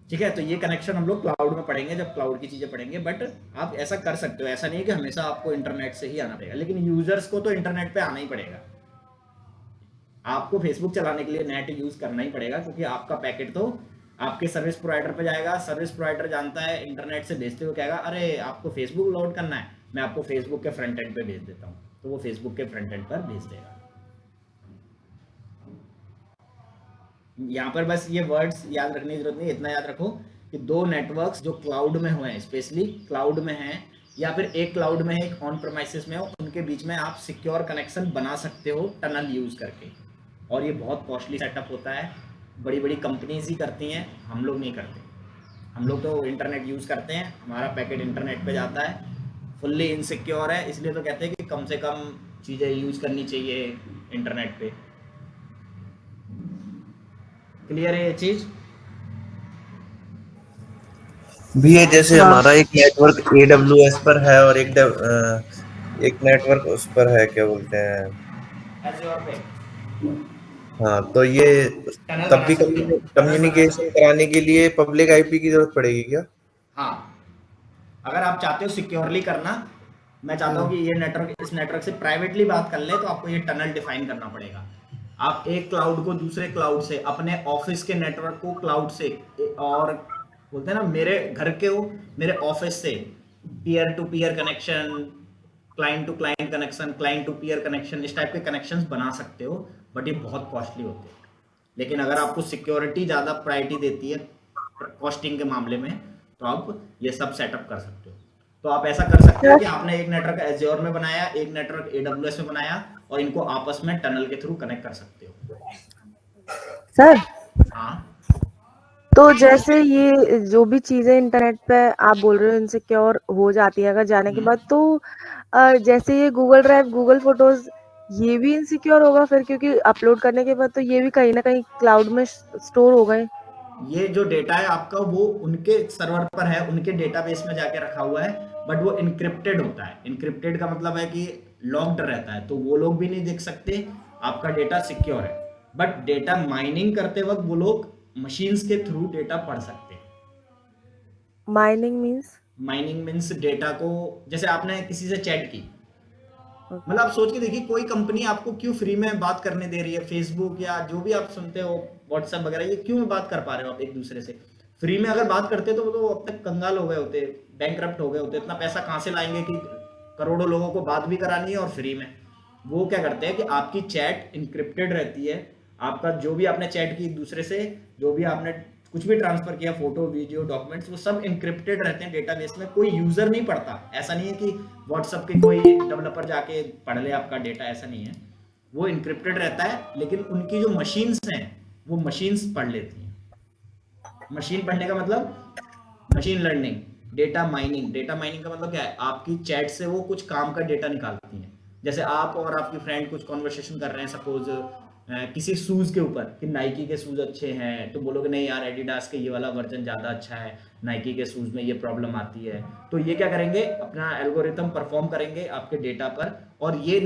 ठीक है, तो ये कनेक्शन हम लोग क्लाउड में पढ़ेंगे जब क्लाउड की चीज़ें पढ़ेंगे, बट आप ऐसा कर सकते हो, ऐसा नहीं है कि हमेशा आपको इंटरनेट से ही आना पड़ेगा, लेकिन यूजर्स को तो इंटरनेट पे आना ही पड़ेगा। आपको फेसबुक चलाने के लिए नेट यूज करना ही पड़ेगा, क्योंकि आपका पैकेट तो आपके सर्विस प्रोवाइडर पे जाएगा। सर्विस प्रोवाइडर जानता है, इंटरनेट से भेजते हुए कहेगा अरे आपको फेसबुक लोड करना है, मैं आपको फेसबुक के फ्रंट एंड पे भेज देता हूँ, तो वो फेसबुक के फ्रंट एंड पर भेज देगा। यहाँ पर बस ये वर्ड्स याद रखने की जरूरत नहीं, इतना याद रखो कि दो नेटवर्क्स जो क्लाउड में हुए हैं, स्पेशली क्लाउड में हैं या फिर एक क्लाउड में है एक ऑन प्रेमाइसिस में हो, उनके बीच में आप सिक्योर कनेक्शन बना सकते हो टनल यूज करके, और ये बहुत कॉस्टली सेटअप होता है, बड़ी बड़ी कंपनीज ही करती हैं, हम लोग नहीं करते। हम लोग तो इंटरनेट यूज़ करते हैं, हमारा पैकेट इंटरनेट पे जाता है, फुल्ली इनसिक्योर है, इसलिए तो कहते हैं कि कम से कम चीज़ें यूज़ करनी चाहिए इंटरनेट पे। क्लियर है ये चीज़? भी है जैसे हमारा एक नेटवर्क AWS पर है और एक नेटवर्क उस पर है, क्या बोलते हैं, Azure पे हाँ, तो ये टनल तब बना भी सकते हो, कम्युनिकेशन कराने के लिए पब्लिक आईपी की जरूरत पड़ेगी क्या? हाँ, अगर आप चाहते हो सिक्योरली करना, मैं चाहता हूँ कि ये नेटवर्क इस नेटवर्क से प्राइवेटली बात कर ले, तो आपको ये टनल डिफाइन करना पड़ेगा। आप एक क्लाउड को दूसरे क्लाउड से, अपने ऑफिस के नेटवर्क को क्लाउड से, और बोलते हैं ना मेरे घर के हो मेरे ऑफिस से peer to peer connection, client to client connection, client to peer connection, इस टाइप के कनेक्शंस बना सकते हो, बट ये बहुत कॉस्टली होते हैं। लेकिन अगर आपको सिक्योरिटी ज़्यादा प्रायोरिटी देती है कॉस्टिंग के मामले में, तो आप ये सब सेटअप कर सकते हो। तो आप ऐसा कर सकते हो कि आपने एक नेटवर्क एज्योर में बनाया, एक नेटवर्क AWS में बनाया, और इनको आपस में टनल के थ्रू कनेक्ट कर सकते हो। सर, हाँ, तो जैसे ये जो भी चीजें इंटरनेट पे आप बोल रहे हो इनसिक्योर हो जाती है अगर जाने के बाद, तो जैसे ये गूगल ड्राइव, गूगल फोटोज, ये भी इनसिक्योर होगा फिर, क्योंकि अपलोड करने के बाद तो ये भी कहीं ना कहीं क्लाउड में स्टोर हो गए। ये जो डेटा है आपका वो उनके सर्वर पर है, उनके डेटाबेस में जाके रखा हुआ है, बट वो इनक्रिप्टेड होता है। इनक्रिप्टेड का मतलब है कि लॉक्ड रहता है, तो वो लोग भी नहीं देख सकते, आपका डेटा सिक्योर है। बट डेटा माइनिंग करते वक्त वो लोग मशीन्स के थ्रू डेटा पढ़ सकते हैं। Mining means? Mining means data को, जैसे आपने किसी से चैट की, मतलब आप सोच के देखिए कोई कंपनी आपको क्यों फ्री में बात करने दे रही है, फेसबुक या जो भी आप सुनते हो व्हाट्सएप वगैरह, ये क्यों बात कर पा रहे हो आप एक दूसरे से? फ्री में अगर बात करते तो वो तो अब तक कंगाल हो गए होते, बैंकरप्ट हो गए होते, इतना पैसा कहाँ से लाएंगे कि करोड़ों लोगों को बात भी करानी है और फ्री में। वो क्या करते हैं कि आपकी चैट इनक्रिप्टेड रहती है, आपका जो भी आपने चैट की एक दूसरे से, जो भी आपने कुछ भी ट्रांसफर किया, फोटो वीडियो डॉक्यूमेंट्स, वो सब इनक्रिप्टेड रहते हैं डेटाबेस में, कोई यूजर नहीं पढ़ता। ऐसा नहीं है कि व्हाट्सएप के कोई डेवलपर जाके पढ़ ले आपका डेटा, ऐसा नहीं है, वो इनक्रिप्टेड रहता है, लेकिन उनकी जो मशीन्स हैं वो मशीन्स पढ़ लेती हैं। मशीन पढ़ने का मतलब machine learning, data mining. Data mining का मतलब क्या है, आपकी चैट से वो कुछ काम का डेटा निकालती हैं। जैसे आप और आपकी फ्रेंड कुछ कॉन्वर्सेशन कर रहे हैं, सपोज किसी शूज के ऊपर कि नाइकी के शूज अच्छे हैं, तो बोलोगे नहीं यार एडिडास के ये वाला वर्जन ज़्यादा अच्छा है, नाइकी के शूज में ये प्रॉब्लम आती है। तो ये क्या करेंगे, अपना एल्गोरिथम परफॉर्म करेंगे आपके डेटा पर, और ये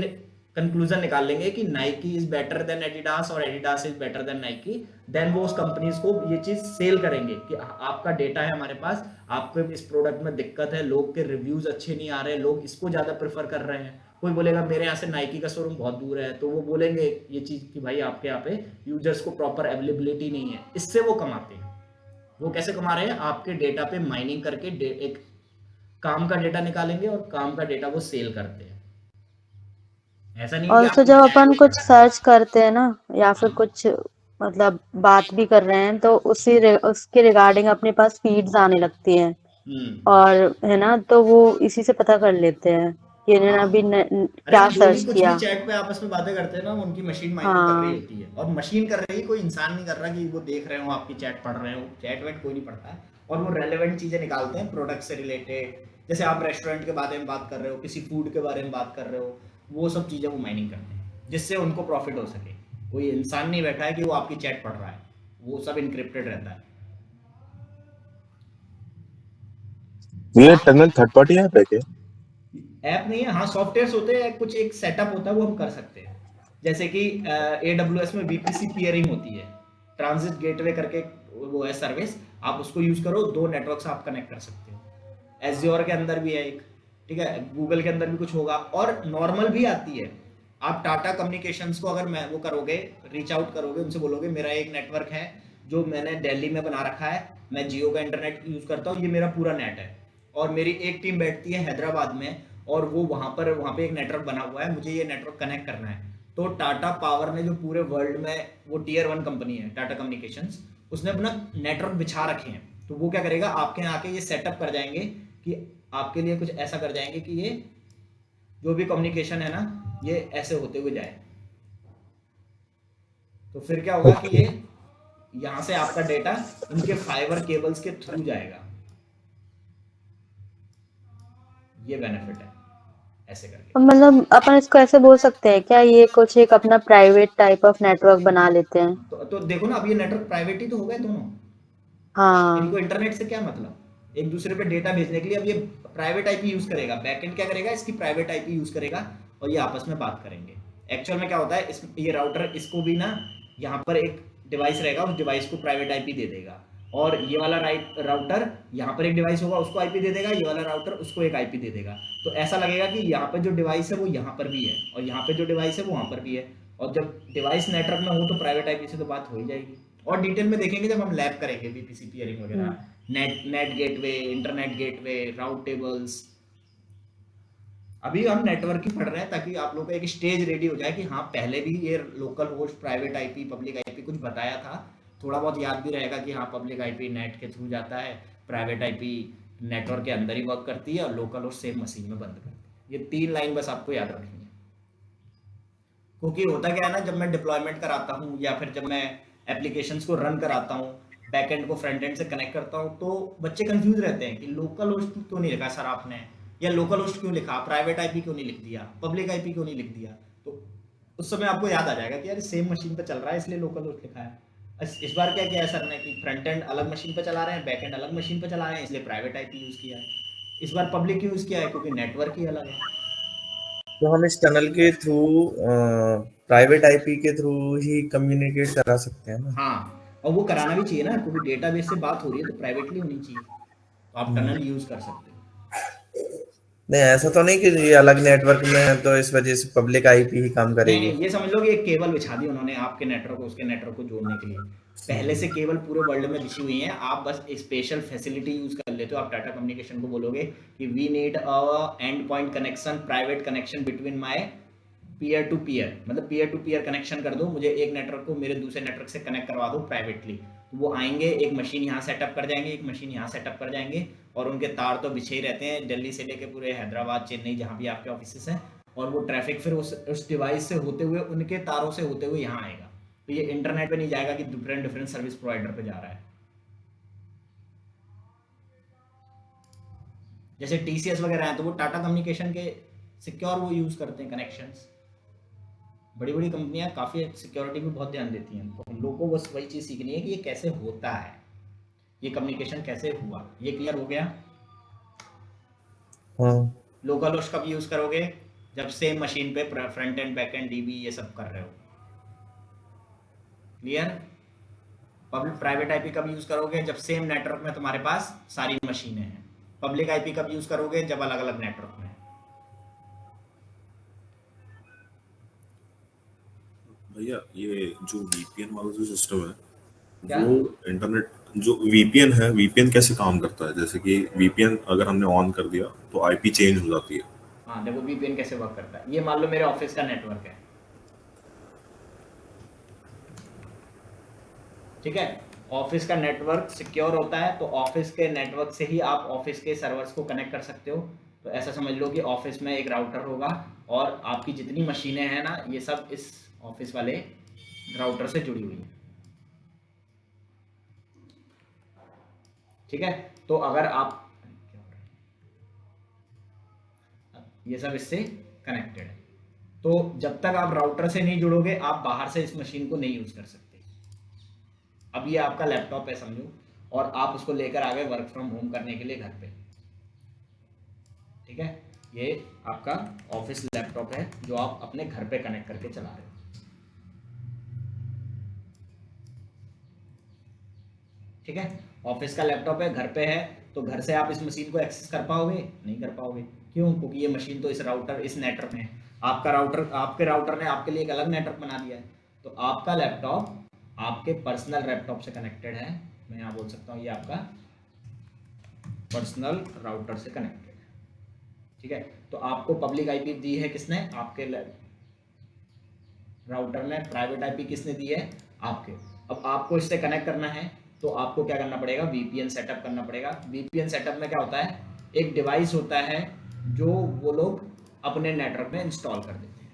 कंक्लूजन निकाल लेंगे कि Nike is better than Adidas और Adidas is better than Nike. Then वो उस कंपनीज को ये चीज सेल करेंगे कि आपका डेटा है हमारे पास, आपको इस प्रोडक्ट में दिक्कत है, लोग के रिव्यूज अच्छे नहीं आ रहे, लोग इसको ज्यादा प्रेफर कर रहे हैं। कोई बोलेगा मेरे यहाँ से नाइकी का शोरूम बहुत दूर है, तो वो बोलेंगे ये चीज़ कि भाई आपके यहाँ पे यूजर्स को प्रॉपर अवेलेबिलिटी नहीं है। इससे वो कमाते हैं। वो कैसे कमा रहे हैं? आपके डेटा पे माइनिंग करके एक काम का डेटा निकालेंगे और काम का डेटा वो सेल करते हैं। ऐसा नहीं है कि ऑल्सो आपको जब चैट अपन पे कुछ करना है। सर्च करते हैं ना, या फिर हाँ। कुछ मतलब बात भी कर रहे हैं, तो उसके रिगार्डिंग अपने पास फीड्स आने लगती हैं, हम्म। और है ना, तो वो इसी से पता कर लेते हैं कि इन्होंने हाँ। अभी अरे क्या वो जो भी सर्च कुछ भी किया। चैट पे आपस में बातें करते हैं ना, वो उनकी मशीन माइनिंग कर रही हाँ। होती है, और मशीन कर रही है, कोई इंसान नहीं कर रहा कि वो देख रहे हो आपकी चैट पढ़ रहे हो, चैट वेट कोई नहीं पढ़ता है। और वो रेलेवेंट चीजें निकालते हैं प्रोडक्ट से रिलेटेड, जैसे आप रेस्टोरेंट के बारे में बात कर रहे हो, किसी फूड के बारे में बात कर रहे हो, वो सब चीजें वो माइनिंग करते हैं जिससे उनको प्रॉफिट हो सके। कोई इंसान नहीं बैठा है कि वो आपकी चैट पढ़ रहा है, वो सब इनक्रिप्टेड रहता है। ये टनल थर्ड पार्टी ऐप है क्या? ऐप नहीं है, हाँ सॉफ्टवेयर होते हैं, कुछ एक सेटअप होता है, वो हम कर सकते हैं। जैसे कि AWS में VPC पियरिंग होती है, ट्रांजिट गेटवे करके वो है सर्विस, आप उसको यूज करो, 2 नेटवर्क से आप कनेक्ट कर सकते हो। एज्योर के अंदर भी है एक, ठीक है, गूगल के अंदर भी कुछ होगा, और नॉर्मल भी आती है। आप टाटा कम्युनिकेशंस को अगर मैं वो करोगे, रीच आउट करोगे, उनसे बोलोगे मेरा एक नेटवर्क है जो मैंने दिल्ली में बना रखा है, मैं जियो का इंटरनेट यूज करता हूँ, ये मेरा पूरा नेट है, और मेरी एक टीम बैठती है हैदराबाद में, और वो वहाँ पे एक नेटवर्क बना हुआ है, मुझे ये नेटवर्क कनेक्ट करना है। तो टाटा पावर ने जो पूरे वर्ल्ड में, वो Tier 1 कंपनी है टाटा कम्युनिकेशंस, उसने अपना नेटवर्क बिछा रखे हैं। तो वो क्या करेगा, आपके यहाँ आके ये सेटअप कर जाएंगे कि आपके लिए कुछ ऐसा कर जाएंगे कि ये जो भी कम्युनिकेशन है ना, ये ऐसे होते हुए जाए। तो फिर क्या होगा कि ये यहाँ से आपका डेटा इनके फाइबर केबल्स के थ्रू जाएगा। ये बेनिफिट है ऐसे करके। मतलब अपन इसको ऐसे बोल सकते हैं क्या, ये कुछ एक अपना प्राइवेट टाइप ऑफ नेटवर्क बना लेते हैं? तो देखो ना, अब ये नेटवर्क प्राइवेट ही तो हो गए दोनों। इनको हाँ। इंटरनेट से क्या मतलब, एक दूसरे पे डेटा भेजने के लिए अब ये प्राइवेट आईपी यूज करेगा, बैकएंड क्या करेगा, इसकी प्राइवेट आईपी यूज करेगा, और ये आपस में बात करेंगे। एक्चुअल में क्या होता है, ये राउटर इसको भी ना, यहाँ पर एक डिवाइस रहेगा, उस डिवाइस को प्राइवेट आईपी दे देगा, और ये वाला राउटर यहाँ पर एक डिवाइस होगा, उसको आईपी दे देगा, ये वाला राउटर उसको एक आईपी दे देगा। तो ऐसा लगेगा कि यहाँ पर जो डिवाइस है वो यहाँ पर भी है, और यहाँ पे जो डिवाइस है वो वहाँ पर भी है, और जब डिवाइस नेटवर्क में हो तो प्राइवेट आईपी से तो बात हो ही जाएगी। और डिटेल में देखेंगे जब हम लैब करेंगे, VPC पियरिंग वगैरह, नेट गेटवे, इंटरनेट गेटवे, राउट टेबल्स। अभी हम नेटवर्क ही पढ़ रहे हैं ताकि आप लोगों का एक स्टेज रेडी हो जाए कि हाँ, पहले भी ये local host, private IP, public IP कुछ बताया था, थोड़ा बहुत याद भी रहेगा कि हाँ, पब्लिक आईपी नेट के थ्रू जाता है, प्राइवेट आईपी नेटवर्क के अंदर ही वर्क करती है, और लोकल होस्ट सेम मशीन में बंद करती है। ये 3 लाइन बस आपको याद रखनी है। क्योंकि होता क्या है ना, जब मैं डिप्लॉयमेंट कराता हूँ या फिर जब मैं एप्लीकेशंस को रन कराता हूँ, बैकएंड को फ्रंट एंड से कनेक्ट करता हूँ, तो बच्चे कंफ्यूज रहते हैं कि लोकल होस्ट क्यों नहीं लिखा सर आपने, या लोकल होस्ट क्यों लिखा, प्राइवेट आईपी क्यों नहीं लिख दिया, पब्लिक आईपी क्यों नहीं लिख दिया। तो उस समय आपको याद आ जाएगा कि यार सेम मशीन पे चल रहा है, इसलिए लोकल होस्ट लिखा है। इस बार क्या किया है सर ने कि फ्रंट एंड अलग मशीन पे चला रहे हैं, बैक एंड अलग मशीन पे चला रहे हैं, इसलिए प्राइवेट आईपी यूज किया है। इस बार पब्लिक यूज किया है क्योंकि नेटवर्क ही अलग है। तो हम इस टनल के थ्रू प्राइवेट आईपी के थ्रू ही कम्युनिकेट करा सकते हैं ना? हाँ, और वो कराना भी चाहिए ना, क्योंकि डेटाबेस से बात हो रही है तो प्राइवेटली होनी चाहिए, तो आप टनल यूज कर सकते हो। नहीं, ऐसा तो नहीं कि ये अलग नेटवर्क में है तो इस वजह से पब्लिक आईपी ही काम नहीं करेगी। नहीं, ये समझ लो कि एक केबल बिछा दी उन्होंने आपके नेटवर्क को उसके नेटवर्क को जोड़ने के लिए। पहले से केबल पूरे वर्ल्ड में बिछी हुई है, आप बस एक स्पेशल फैसिलिटी यूज कर लेते हो। आप टाटा कम्युनिकेशन को बोलोगे कि we need a end point connection, private connection between my peer to peer, मतलब पीयर टू पीयर कनेक्शन कर दो, मुझे एक नेटवर्क को मेरे दूसरे नेटवर्क से कनेक्ट करवा दो प्राइवेटली। तो वो आएंगे, एक मशीन यहाँ सेटअप कर जाएंगे, एक मशीन यहाँ सेटअप कर जाएंगे, और उनके तार तो बिछे ही रहते हैं दिल्ली से लेके पूरे हैदराबाद, चेन्नई, जहाँ भी आपके ऑफिस हैं, और वो ट्रैफिक फिर उस डिवाइस से होते हुए, उनके तारों से होते हुए यहाँ आएगा। तो ये इंटरनेट पे नहीं जाएगा कि डिफरेंट सर्विस प्रोवाइडर पे जा रहा है। जैसे TCS वगैरह हैं तो वो टाटा कम्युनिकेशन के सिक्योर वो यूज करते हैं कनेक्शंस। बड़ी बड़ी कंपनियां काफ़ी सिक्योरिटी पे बहुत ध्यान देती हैं, तो हम लोग को बस वही चीज़ सीखनी है कि ये कैसे होता है, ये कम्युनिकेशन कैसे हुआ। ये क्लियर हो गया? हाँ। लोकल होस्ट कब यूज़ करोगे? जब सेम मशीन पे front end back and DB ये सब कर रहे हो। क्लियर? पब्लिक प्राइवेट आईपी कब यूज़ करोगे? जब सेम नेटवर्क में तुम्हारे पास सारी मशीनें हैं। पब्लिक आईपी कब यूज़ करोगे? जब अलग अलग नेटवर्क में। भैया ये जो वीपीएन वाला जो सिस्टम है क्या? वो इंटरनेट जो वीपीएन है, वीपीएन कैसे काम करता है? जैसे कि वीपीएन अगर हमने ऑन कर दिया तो आईपी चेंज हो जाती है। हाँ देखो वीपीएन कैसे वर्क करता है। ये मान लो मेरे ऑफिस का नेटवर्क है, ठीक है। ऑफिस का नेटवर्क सिक्योर होता है तो ऑफिस के नेटवर्क से ही आप ऑफिस के सर्वर्स को कनेक्ट कर सकते हो। तो ऐसा समझ लो कि ऑफिस में एक राउटर होगा और आपकी जितनी मशीनें हैं ना, ये सब इस ऑफिस वाले राउटर से जुड़ी हुई हैं, ठीक है। तो अगर आप, ये सब इससे कनेक्टेड है, तो जब तक आप राउटर से नहीं जुड़ोगे आप बाहर से इस मशीन को नहीं यूज कर सकते। अब ये आपका लैपटॉप है समझो, और आप उसको लेकर आ गए वर्क फ्रॉम होम करने के लिए घर पे, ठीक है। ये आपका ऑफिस लैपटॉप है जो आप अपने घर पे कनेक्ट करके चला रहे हो, ठीक है। ऑफिस का लैपटॉप है, घर पे है, तो घर से आप इस मशीन को एक्सेस कर पाओगे? नहीं कर पाओगे। क्यों? क्योंकि ये मशीन तो इस राउटर, इस नेटवर्क में है। आपका राउटर, आपके राउटर ने आपके लिए एक अलग नेटवर्क बना दिया है। तो आपका लैपटॉप आपके पर्सनल लैपटॉप से कनेक्टेड है। मैं यहाँ बोल सकता हूँ ये आपका पर्सनल राउटर से कनेक्टेड है, ठीक है। तो आपको पब्लिक आईपी दी है किसने? आपके राउटर ने। प्राइवेट आईपी किसने दी है? आपके। अब आपको इससे कनेक्ट करना है तो आपको क्या करना पड़ेगा? वीपीएन सेटअप करना पड़ेगा। वीपीएन सेटअप में क्या होता है? एक डिवाइस होता है जो वो लोग अपने नेटवर्क में इंस्टॉल कर देते हैं,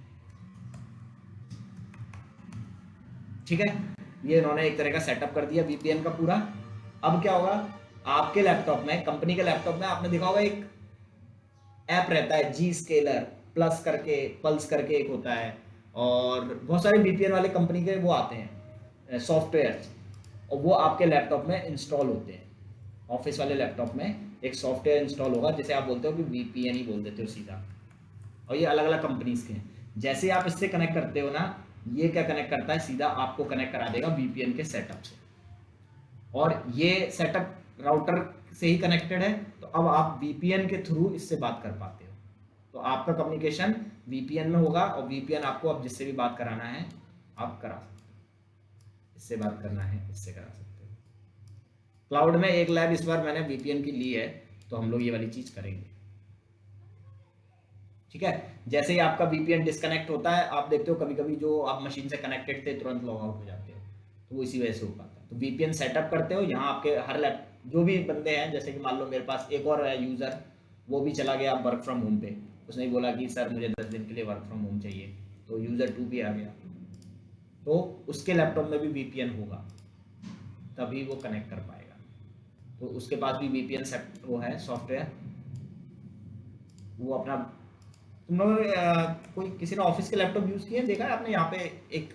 ठीक है। ये इन्होंने एक तरह का सेटअप कर दिया वीपीएन का पूरा। अब क्या होगा? आपके लैपटॉप में, कंपनी के लैपटॉप में आपने देखा होगा एक ऐप रहता है जी स्केलर प्लस करके, पल्स करके एक होता है, और बहुत सारे वीपीएन वाले कंपनी के वो आते हैं सॉफ्टवेयर, और वो आपके लैपटॉप में इंस्टॉल होते हैं। ऑफिस वाले लैपटॉप में एक सॉफ्टवेयर इंस्टॉल होगा जिसे आप बोलते हो कि वीपीएन ही बोल देते हो सीधा, और ये अलग अलग कंपनीज के हैं। जैसे आप इससे कनेक्ट करते हो ना, ये क्या कनेक्ट करता है? सीधा आपको कनेक्ट करा देगा वीपीएन के सेटअप से, और ये सेटअप राउटर से ही कनेक्टेड है। तो अब आप वीपीएन के थ्रू इससे बात कर पाते हो। तो आपका कम्युनिकेशन वीपीएन में होगा, और वीपीएन आपको अब जिससे भी बात कराना है आप करा सकते हो। इससे बात करना है, इससे करा सकते हो। क्लाउड में एक लैब इस बार मैंने वीपीएन की ली है, तो हम लोग ये वाली चीज करेंगे, ठीक है। जैसे ही आपका वीपीएन डिस्कनेक्ट होता है, आप देखते हो कभी कभी जो आप मशीन से कनेक्टेड थे तुरंत लॉग आउट हो जाते हो, तो वो इसी वजह से हो पाता है। तो वीपीएन सेटअप करते हो यहाँ आपके हर लैब, जो भी बंदे हैं, जैसे कि मान लो मेरे पास एक और है यूजर, वो भी चला गया वर्क फ्रॉम होम पे, उसने बोला कि सर मुझे 10 दिन के लिए वर्क फ्रॉम होम चाहिए, तो यूजर 2 भी आ गया, तो उसके लैपटॉप में भी वीपीएन होगा, तभी वो कनेक्ट कर पाएगा। तो उसके पास भी वीपीएन सेट वो है सॉफ्टवेयर, वो अपना, तुम लोगों ने कोई किसी ने ऑफिस के लैपटॉप यूज किए हैं? देखा है आपने? यहाँ पे एक,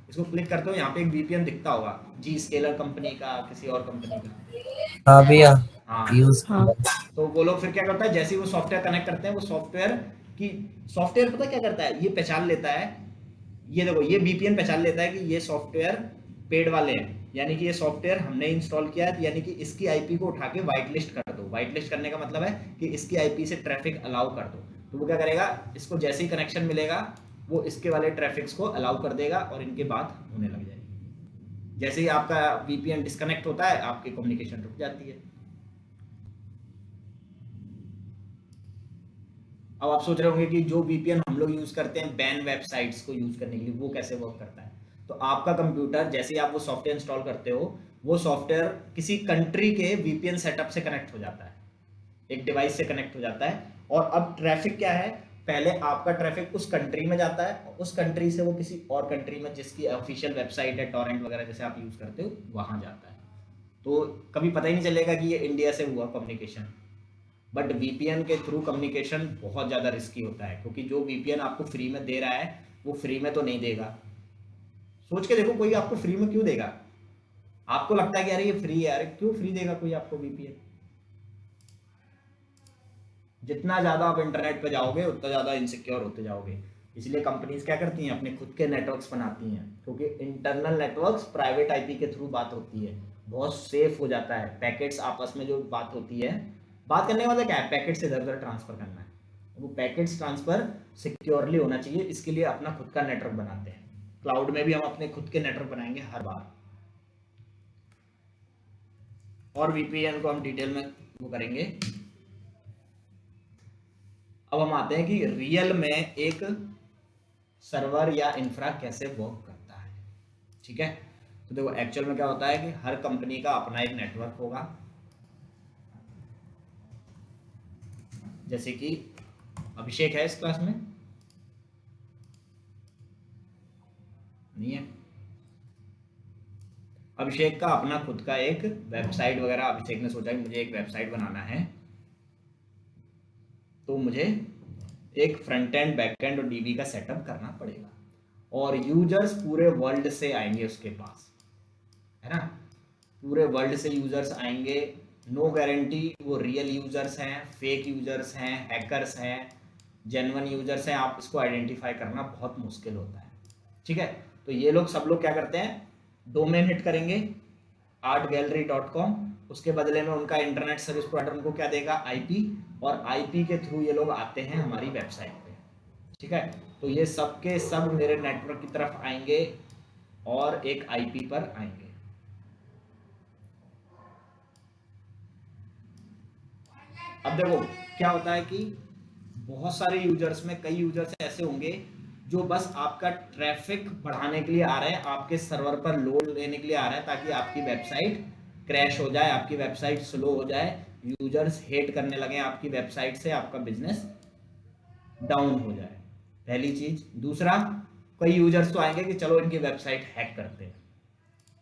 इसको क्लिक करते हो, यहाँ पे एक वीपीएन दिखता होगा, जी स्केलर कंपनी का, किसी और कंपनी का। हाँ भैया, हाँ, यूज हाँ तो वो लोग फिर क्या करता है, जैसे ही वो सॉफ्टवेयर कनेक्ट करते हैं, वो सॉफ्टवेयर की, सॉफ्टवेयर पता क्या करता है? ये पहचान लेता है, ये देखो, ये वीपीएन पहचान लेता है कि ये सॉफ्टवेयर पेड वाले हैं, यानी कि ये सॉफ्टवेयर हमने इंस्टॉल किया है, यानी कि इसकी आईपी को उठा के व्हाइट लिस्ट कर दो। व्हाइट लिस्ट करने का मतलब है कि इसकी आईपी से ट्रैफिक अलाउ कर दो। तो वो क्या करेगा? इसको जैसे ही कनेक्शन मिलेगा, वो इसके वाले ट्रैफिक्स को अलाउ कर देगा और इनके बात होने लग जाएगी। जैसे ही आपका वीपीएन डिस्कनेक्ट होता है, आपकी कम्युनिकेशन रुक जाती है। अब आप सोच रहे होंगे कि जो वीपीएन हम लोग यूज करते हैं बैन वेबसाइट्स को यूज करने के लिए, वो कैसे वर्क करता है? तो आपका कंप्यूटर, जैसे ही आप वो सॉफ्टवेयर इंस्टॉल करते हो, वो सॉफ्टवेयर किसी कंट्री के वीपीएन सेटअप से कनेक्ट हो जाता है, एक डिवाइस से कनेक्ट हो जाता है। और अब ट्रैफिक क्या है? पहले आपका ट्रैफिक उस कंट्री में जाता है, और उस कंट्री से वो किसी और कंट्री में जिसकी ऑफिशियल वेबसाइट है, टॉरेंट वगैरह जैसे आप यूज करते हो, वहां जाता है। तो कभी पता ही नहीं चलेगा कि ये इंडिया से हुआ कम्युनिकेशन। बट वीपीएन के थ्रू कम्युनिकेशन बहुत ज़्यादा रिस्की होता है, क्योंकि जो वीपीएन आपको फ्री में दे रहा है, वो फ्री में तो नहीं देगा। सोच के देखो, कोई आपको फ्री में क्यों देगा? आपको लगता है कि यार ये फ्री है, अरे क्यों फ्री देगा कोई आपको वीपीएन? जितना ज़्यादा आप इंटरनेट पे जाओगे, उतना ज़्यादा इनसिक्योर होते जाओगे। इसलिए कंपनीज क्या करती हैं? अपने खुद के नेटवर्क्स बनाती हैं, क्योंकि इंटरनल नेटवर्क्स प्राइवेट आईपी के थ्रू बात होती है, बहुत सेफ हो जाता है। पैकेट्स आपस में जो बात होती है, बात करने का मतलब क्या है? पैकेट से इधर उधर ट्रांसफर करना है। वो पैकेट्स ट्रांसफर सिक्योरली होना चाहिए, इसके लिए अपना खुद का नेटवर्क बनाते हैं। क्लाउड में भी हम अपने खुद के नेटवर्क बनाएंगे हर बार, और वीपीएन को हम डिटेल में वो करेंगे। अब हम आते हैं कि रियल में एक सर्वर या इंफ्रा कैसे वर्क करता है। ठीक है, तो देखो एक्चुअल में क्या होता है कि हर कंपनी का अपना एक नेटवर्क होगा। जैसे कि अभिषेक है इस क्लास में? नहीं है। अभिषेक का अपना खुद का एक वेबसाइट वगैरह, अभिषेक ने सोचा कि मुझे एक वेबसाइट बनाना है, तो मुझे एक फ्रंट एंड बैक एंड और डीबी का सेटअप करना पड़ेगा, और यूजर्स पूरे वर्ल्ड से आएंगे उसके पास, है ना, पूरे वर्ल्ड से यूजर्स आएंगे। नो गारंटी वो रियल यूजर्स हैं, फेक यूजर्स हैं, हैकर्स हैं, जेन्युइन यूजर्स हैं, आप इसको आइडेंटिफाई करना बहुत मुश्किल होता है। ठीक है, तो ये लोग सब लोग क्या करते हैं, डोमेन हिट करेंगे artgallery.com, उसके बदले में उनका इंटरनेट सर्विस प्रोवाइडर उनको क्या देगा, आईपी, और आईपी के थ्रू ये लोग आते हैं हमारी वेबसाइट पे। ठीक है, तो ये सब के सब मेरे नेटवर्क की तरफ आएंगे और एक आईपी पर आएंगे। अब देखो क्या होता है कि बहुत सारे यूजर्स में कई यूजर्स ऐसे होंगे जो बस आपका ट्रैफिक बढ़ाने के लिए आ रहे हैं, आपके सर्वर पर लोड लेने के लिए आ रहे हैं, ताकि आपकी वेबसाइट क्रैश हो जाए, आपकी वेबसाइट स्लो हो जाए, यूजर्स हेट करने लगे आपकी वेबसाइट से, आपका बिजनेस डाउन हो जाए, पहली चीज। दूसरा, कई यूजर्स तो आएंगे कि चलो इनकी वेबसाइट हैक करते हैं।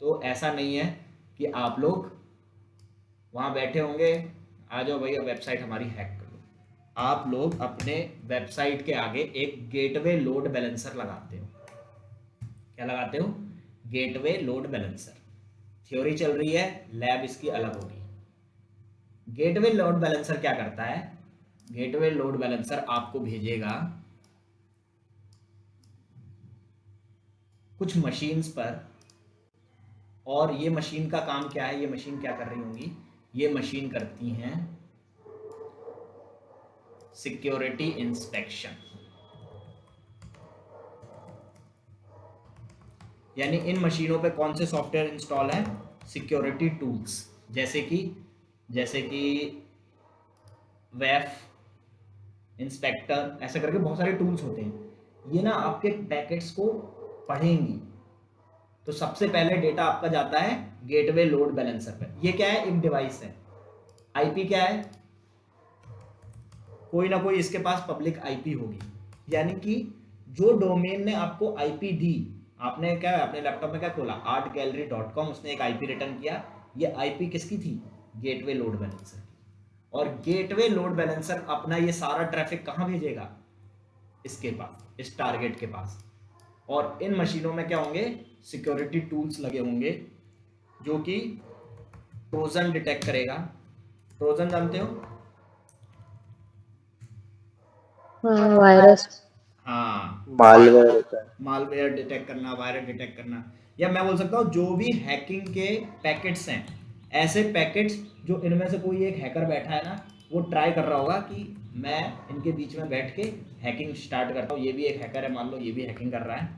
तो ऐसा नहीं है कि आप लोग वहां बैठे होंगे, आ जाओ भैया वेबसाइट हमारी हैक कर लो। आप लोग अपने वेबसाइट के आगे एक गेटवे लोड बैलेंसर लगाते हो। क्या लगाते हो? Gateway load balancer. थ्योरी चल रही है, लैब इसकी अलग होगी। गेटवे लोड बैलेंसर क्या करता है? गेटवे लोड बैलेंसर आपको भेजेगा कुछ मशीन्स पर, और ये मशीन का काम क्या है, ये मशीन क्या कर रही होंगी, ये मशीन करती हैं सिक्योरिटी इंस्पेक्शन। यानी इन मशीनों पे कौन से सॉफ्टवेयर इंस्टॉल है? सिक्योरिटी टूल्स, जैसे कि वेफ, इंस्पेक्टर, ऐसे करके बहुत सारे टूल्स होते हैं। ये ना आपके पैकेट्स को पढ़ेंगी। तो सबसे पहले डेटा आपका जाता है गेटवे लोड बैलेंसर पे। ये क्या है? एक डिवाइस है। आईपी क्या है? कोई ना कोई इसके पास पब्लिक आईपी होगी। यानी कि जो डोमेन ने आपको आईपी दी, आपने क्या अपने लैपटॉप में क्या खोला, artgallery.com, उसने एक आईपी रिटर्न किया। ये आईपी किसकी थी? गेटवे लोड बैलेंसर की। और गेटवे लोड बैलेंसर अपना ये सारा ट्रैफिक कहाँ भेजेगा? इसके पास, इस टारगेट के पास। और इन मशीनों में क्या होंगे? सिक्योरिटी टूल्स लगे होंगे, जो कि ट्रोजन डिटेक्ट करेगा। ट्रोजन जानते हो? वायरस। हाँ, मालवेयर होता है। मालवेयर डिटेक्ट करना, वायरस डिटेक्ट करना, या मैं बोल सकता हूँ जो भी हैकिंग के पैकेट्स हैं, ऐसे पैकेट्स जो इनमें से कोई एक हैकर बैठा है ना, वो ट्राई कर रहा होगा कि मैं इनके बीच में बैठ के हैकिंग स्टार्ट करता हूँ। ये भी एक हैकर है, मान लो ये भी हैकिंग कर रहा है।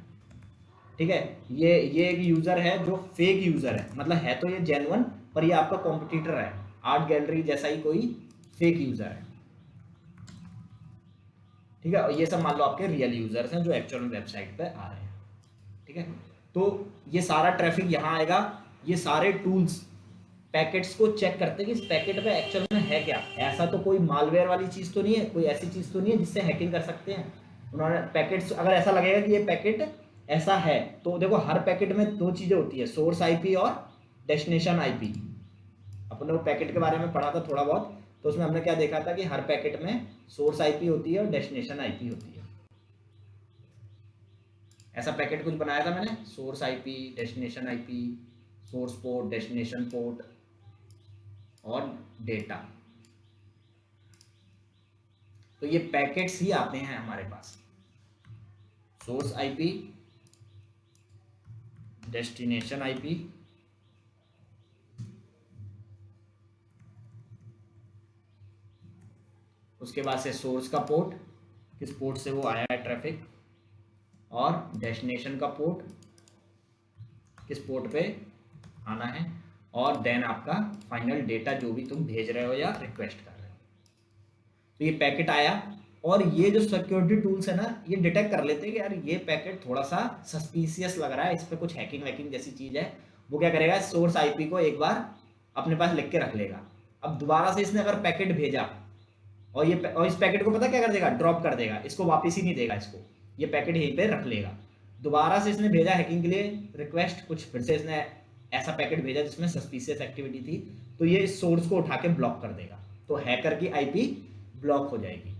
ठीक है, ये एक यूजर है जो फेक यूजर है, मतलब है तो ये जेन्युइन, पर ये आपका कॉम्पिटिटर है, आर्ट गैलरी जैसा ही कोई फेक यूजर है। ठीक है, और ये सब मान लो आपके रियल यूजर्स हैं जो एक्चुअल वेबसाइट पे आ रहे हैं। ठीक है, तो ये सारा ट्रैफिक यहाँ आएगा। ये सारे टूल्स पैकेट्स को चेक करते हैं कि इस पैकेट पे एक्चुअल में है क्या। ऐसा तो कोई मालवेयर वाली चीज़ तो नहीं है, कोई ऐसी चीज़ तो नहीं है जिससे हैकिंग कर सकते हैं। उन्होंने पैकेट्स, अगर ऐसा लगेगा कि ये पैकेट ऐसा है, तो देखो हर पैकेट में दो चीज़ें होती है, सोर्स आईपी और डेस्टिनेशन आईपी। अपने वो पैकेट के बारे में पढ़ा था थोड़ा बहुत, तो उसमें हमने क्या देखा था कि हर पैकेट में सोर्स आईपी होती है और डेस्टिनेशन आईपी होती है। ऐसा पैकेट कुछ बनाया था मैंने, source IP, destination IP, source port, destination port और डेटा। तो ये पैकेट्स ही आते हैं हमारे पास, सोर्स आईपी, डेस्टिनेशन आईपी, उसके बाद से सोर्स का पोर्ट, किस पोर्ट से वो आया है ट्रैफिक, और डेस्टिनेशन का पोर्ट, किस पोर्ट पे आना है, और देन आपका फाइनल डेटा जो भी तुम भेज रहे हो या रिक्वेस्ट कर रहे हो। तो ये पैकेट आया, और ये जो सिक्योरिटी टूल्स है ना, ये डिटेक्ट कर लेते हैं कि यार ये पैकेट थोड़ा सा सस्पिशियस लग रहा है, इस पर कुछ हैकिंग वैकिंग जैसी चीज़ है। वो क्या करेगा, सोर्स आईपी को एक बार अपने पास लिख के रख लेगा। अब दोबारा से इसने अगर पैकेट भेजा और इस पैकेट को पता क्या कर देगा, ड्रॉप कर देगा, इसको वापस ही नहीं देगा, इसको ये पैकेट यहीं पे रख लेगा। दोबारा से इसने भेजा हैकिंग के लिए रिक्वेस्ट, कुछ फिर से इसने ऐसा पैकेट भेजा जिसमें सस्पिशियस एक्टिविटी थी, तो ये इस सोर्स को उठा के ब्लॉक कर देगा, तो हैकर की आईपी ब्लॉक हो जाएगी।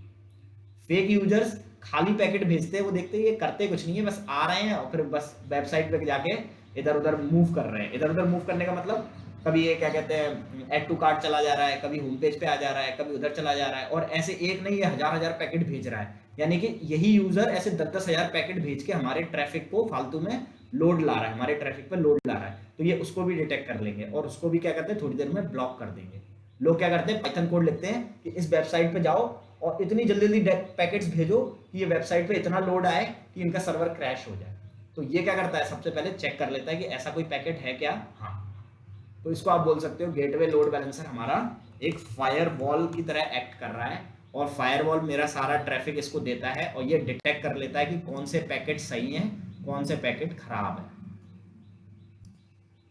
फेक यूजर्स खाली पैकेट भेजते हैं, वो देखते हैं ये करते कुछ नहीं है, बस आ रहे हैं और फिर बस वेबसाइट पे जाके इधर उधर मूव कर रहे हैं। इधर उधर मूव करने का मतलब कभी ये क्या कहते हैं, ऐड टू कार्ट चला जा रहा है, कभी होम पेज पे आ जा रहा है, कभी उधर चला जा रहा है, और ऐसे एक नहीं, ये हजार हजार पैकेट भेज रहा है। यानी कि यही यूजर ऐसे 10-10 हजार पैकेट भेज के हमारे ट्रैफिक को फालतू में लोड ला रहा है, हमारे ट्रैफिक पे लोड ला रहा है। तो ये उसको भी डिटेक्ट कर लेंगे और उसको भी क्या करते हैं, थोड़ी देर में ब्लॉक कर देंगे। लोग क्या करते हैं, पाइथन कोड लिखते हैं कि इस वेबसाइट पे जाओ और इतनी जल्दी जल्दी पैकेट्स भेजो कि ये वेबसाइट पे इतना लोड आए कि इनका सर्वर क्रैश हो जाए। तो ये क्या करता है, सबसे पहले चेक कर लेता है कि ऐसा कोई पैकेट है क्या। हाँ, तो इसको आप बोल सकते हो गेटवे लोड बैलेंसर हमारा एक फायरवॉल की तरह एक्ट कर रहा है, और फायरवॉल मेरा सारा ट्रैफिक इसको देता है और ये डिटेक्ट कर लेता है कि कौन से पैकेट सही हैं, कौन से पैकेट खराब है।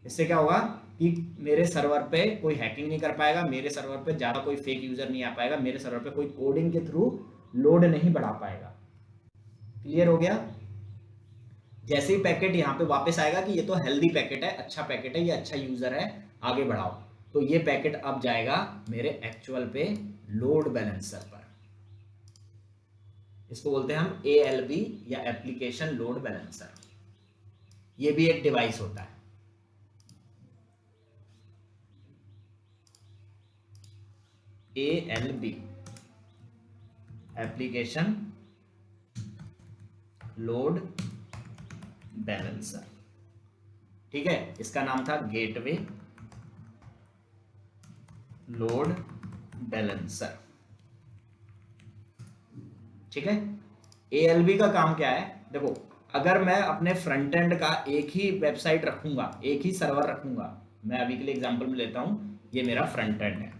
इससे क्या होगा कि मेरे सर्वर पे कोई हैकिंग नहीं कर पाएगा, मेरे सर्वर पे ज्यादा कोई फेक यूजर नहीं आ पाएगा, मेरे सर्वर पे कोई कोडिंग के थ्रू लोड नहीं बढ़ा पाएगा। क्लियर हो गया। जैसे ही पैकेट यहाँ पे वापस आएगा कि ये तो हेल्दी पैकेट है, अच्छा पैकेट है, ये अच्छा यूजर है, आगे बढ़ाओ, तो ये पैकेट अब जाएगा मेरे एक्चुअल पे लोड बैलेंसर पर। इसको बोलते हैं हम ALB या एप्लीकेशन लोड बैलेंसर। ये भी एक डिवाइस होता है। ALB एप्लीकेशन लोड बैलेंसर, ठीक है। इसका नाम था गेटवे लोड बैलेंसर, ठीक है। ALB का काम क्या है, देखो अगर मैं अपने फ्रंट एंड का एक ही वेबसाइट रखूंगा, एक ही सर्वर रखूंगा, मैं अभी के लिए एग्जांपल में लेता हूं, ये मेरा फ्रंट एंड है,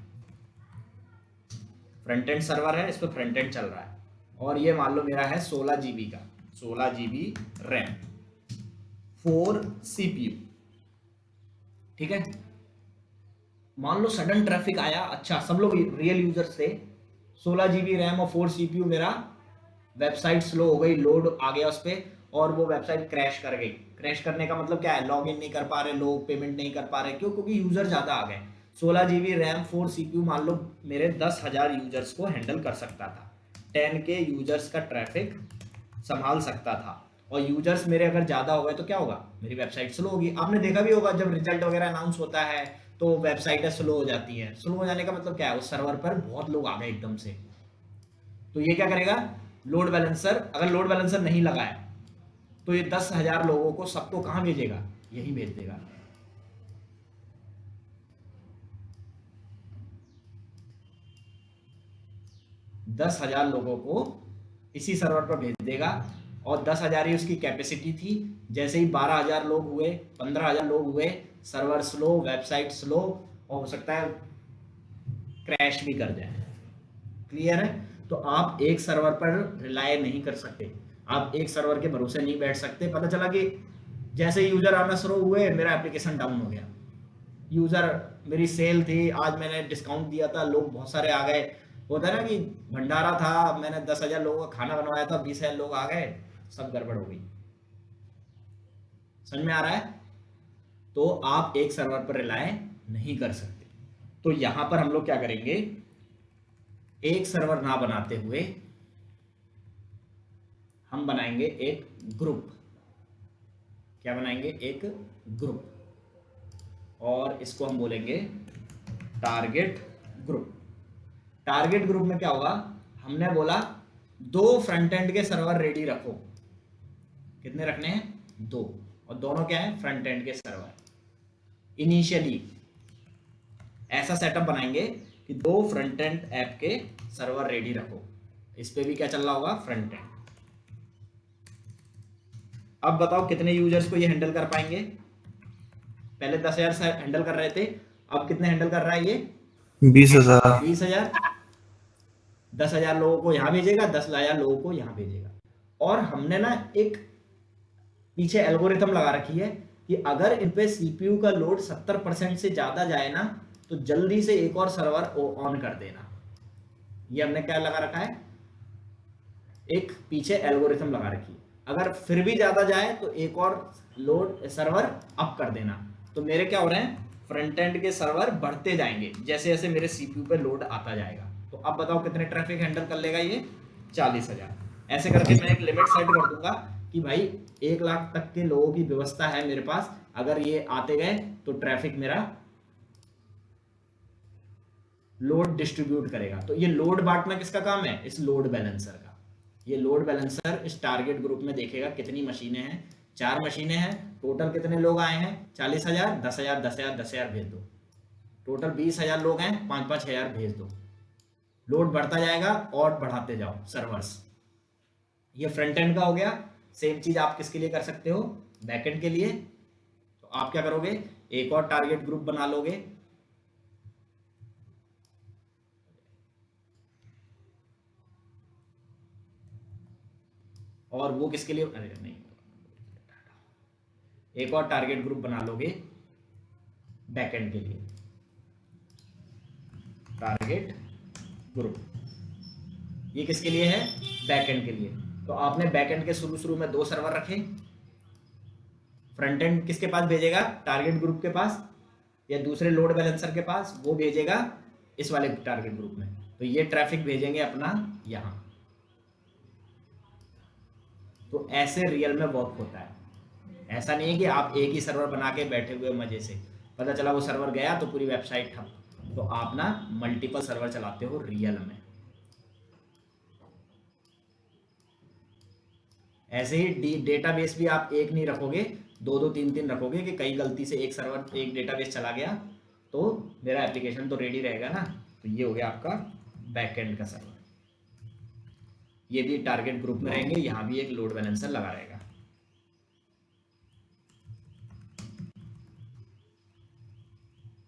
फ्रंट एंड सर्वर है, इस पर फ्रंट एंड चल रहा है, और ये मान लो मेरा है 16 GB का, 16 GB रैम, 4 CPU, ठीक है। मान लो सडन ट्रैफिक आया, अच्छा सब लोग रियल यूजर्स थे, 16 GB रैम और 4 CPU, मेरा वेबसाइट स्लो हो गई, लोड आ गया उस पर, और वो वेबसाइट क्रैश कर गई। क्रैश करने का मतलब क्या है, लॉग इन नहीं कर पा रहे लोग, पेमेंट नहीं कर पा रहे, क्यों, क्योंकि यूजर ज्यादा आ गए। 16 GB रैम 4 CPU मान लो मेरे 10,000 यूजर्स को हैंडल कर सकता था, 10K यूजर्स का ट्रैफिक संभाल सकता था, और यूजर्स मेरे अगर ज्यादा हो गए तो क्या होगा, मेरी वेबसाइट स्लो होगी। आपने देखा भी होगा जब रिजल्ट वगैरह अनाउंस होता है तो वेबसाइटें स्लो हो जाती है। स्लो हो जाने का मतलब क्या है, उस सर्वर पर बहुत लोग आ गए एकदम से, तो ये क्या करेगा, लोड बैलेंसर, अगर लोड बैलेंसर नहीं लगा है तो ये 10,000 लोगों को सबको कहां भेजेगा, यही भेज देगा। दस 10,000 लोगों को इसी सर्वर पर भेज देगा, और 10,000 ही उसकी कैपेसिटी थी। जैसे ही 12,000 लोग हुए, 15,000 लोग हुए, सर्वर स्लो, वेबसाइट स्लो, और हो सकता है क्रैश भी कर जाए। क्लियर है। तो आप एक सर्वर पर रिलाय नहीं कर सकते, आप एक सर्वर के भरोसे नहीं बैठ सकते। पता चला कि जैसे यूजर आना शुरू हुए मेरा एप्लीकेशन डाउन हो गया, यूजर, मेरी सेल थी, आज मैंने डिस्काउंट दिया था, लोग बहुत सारे आ गए, होता है ना कि भंडारा था, मैंने 10,000 लोगों का खाना बनवाया था, 20,000 लोग आ गए, सब गड़बड़ हो गई। समझ में आ रहा है। तो आप एक सर्वर पर रिलाय नहीं कर सकते। तो यहां पर हम लोग क्या करेंगे, एक सर्वर ना बनाते हुए हम बनाएंगे एक ग्रुप। क्या बनाएंगे, एक ग्रुप, और इसको हम बोलेंगे टारगेट ग्रुप। टारगेट ग्रुप में क्या होगा, हमने बोला 2 फ्रंट एंड के सर्वर रेडी रखो। कितने रखने हैं, 2, और दोनों क्या है, फ्रंट एंड के सर्वर। इनिशियली ऐसा सेटअप बनाएंगे कि 2 फ्रंट एंड ऐप के सर्वर रेडी रखो। इस पे भी क्या चल रहा होगा, फ्रंट एंड। अब बताओ कितने यूजर्स को ये हैंडल कर पाएंगे? पहले 10,000 से हैंडल कर रहे थे, अब कितने हैंडल कर रहा है ये? 20,000। 20,000। 10,000 लोगों को यहाँ भेजेगा, 10,000 लोगों को यहाँ भेजेगा। और हमने ना एक पीछे एल्गोरिथम लगा रखी है कि अगर इन पे सीपीयू का लोड 70% से ज्यादा जाए ना तो जल्दी से एक और सर्वर ऑन कर देना। ये हमने क्या लगा रखा है? एक पीछे एल्गोरिथम लगा रखी है। अगर फिर भी ज्यादा जाए तो एक और लोड सर्वर अप कर देना। तो मेरे क्या हो रहे हैं, फ्रंट एंड के सर्वर बढ़ते जाएंगे जैसे जैसे मेरे सीपीयू पे लोड आता जाएगा। तो अब बताओ कितने ट्रैफिक हैंडल कर लेगा ये? 40,000। ऐसे करके मैं एक लिमिट सेट कर दूंगा कि भाई 1 लाख तक के लोगों की व्यवस्था है मेरे पास, अगर ये आते गए तो ट्रैफिक मेरा लोड डिस्ट्रीब्यूट करेगा। तो ये लोड बांटना किसका काम है? इस लोड बैलेंसर का। ये लोड बैलेंसर इस टारगेट ग्रुप में देखेगा कितनी मशीनें हैं। 4 मशीनें हैं, टोटल कितने लोग आए हैं? 40,000, 10,000, 10,000, 10,000 भेज दो। टोटल 20,000 लोग हैं, 5-5 हजार भेज दो। लोड बढ़ता जाएगा और बढ़ाते जाओ सर्वर्स। ये फ्रंट एंड का हो गया। सेम चीज आप किसके लिए कर सकते हो? बैकएंड के लिए। तो आप क्या करोगे, एक और टारगेट ग्रुप बना लोगे। और वो किसके लिए? अरे नहीं, एक और टारगेट ग्रुप बना लोगे बैकएंड के लिए। टारगेट ग्रुप ये किसके लिए है? बैकएंड के लिए। तो आपने बैकएंड के शुरू में 2 सर्वर रखे। फ्रंट एंड किसके पास भेजेगा? टारगेट ग्रुप के पास या दूसरे लोड बैलेंसर के पास, वो भेजेगा इस वाले टारगेट ग्रुप में। तो ये ट्रैफिक भेजेंगे अपना यहां। तो ऐसे रियल में वर्क होता है। ऐसा नहीं है कि आप एक ही सर्वर बना के बैठे हुए मजे से, पता चला वो सर्वर गया तो पूरी वेबसाइट ठप। तो आप ना मल्टीपल सर्वर चलाते हो रियल में। ऐसे ही डेटाबेस भी आप एक नहीं रखोगे, 2-2, 3-3 रखोगे कि कई गलती से एक सर्वर एक डेटाबेस चला गया तो मेरा एप्लीकेशन तो रेडी रहेगा ना। तो ये हो गया आपका बैकएंड का सर्वर। ये भी टारगेट ग्रुप में रहेंगे, यहाँ भी एक लोड बैलेंसर लगा रहेगा।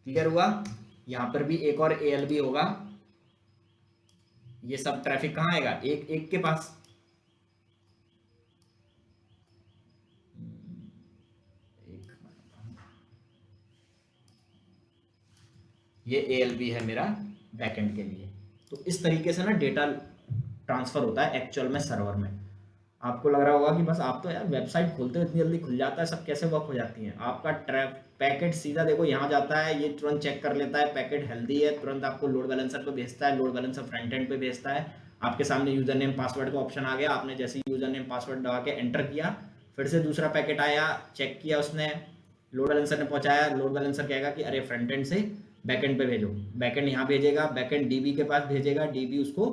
क्लियर हुआ? यहाँ पर भी एक और ALB होगा। ये सब ट्रैफिक कहाँ आएगा? एक एक के पास। ये ALB है मेरा बैकएंड के लिए। तो इस तरीके से ना डेटा ट्रांसफर होता है एक्चुअल में सर्वर में। आपको लग रहा होगा कि बस आप तो यार वेबसाइट खोलते हो इतनी जल्दी खुल जाता है, सब कैसे वर्क हो जाती है। आपका पैकेट सीधा देखो यहाँ जाता है, ये तुरंत चेक कर लेता है पैकेट हेल्दी है, तुरंत आपको लोड बैलेंसर पे भेजता है, लोड बैलेंसर फ्रंट एंड पे भेजता है। आपके सामने यूजर नेम पासवर्ड का ऑप्शन आ गया, आपने जैसे ही यूजर नेम पासवर्ड दबा के एंटर किया, फिर से दूसरा पैकेट आया, चेक किया उसने, लोड बैलेंसर ने पहुंचाया। लोड बैलेंसर कहेगा कि अरे फ्रंट एंड से बैकएंड पे भेजो, बैकएंड यहाँ भेजेगा, बैकएंड DB के पास भेजेगा, DB उसको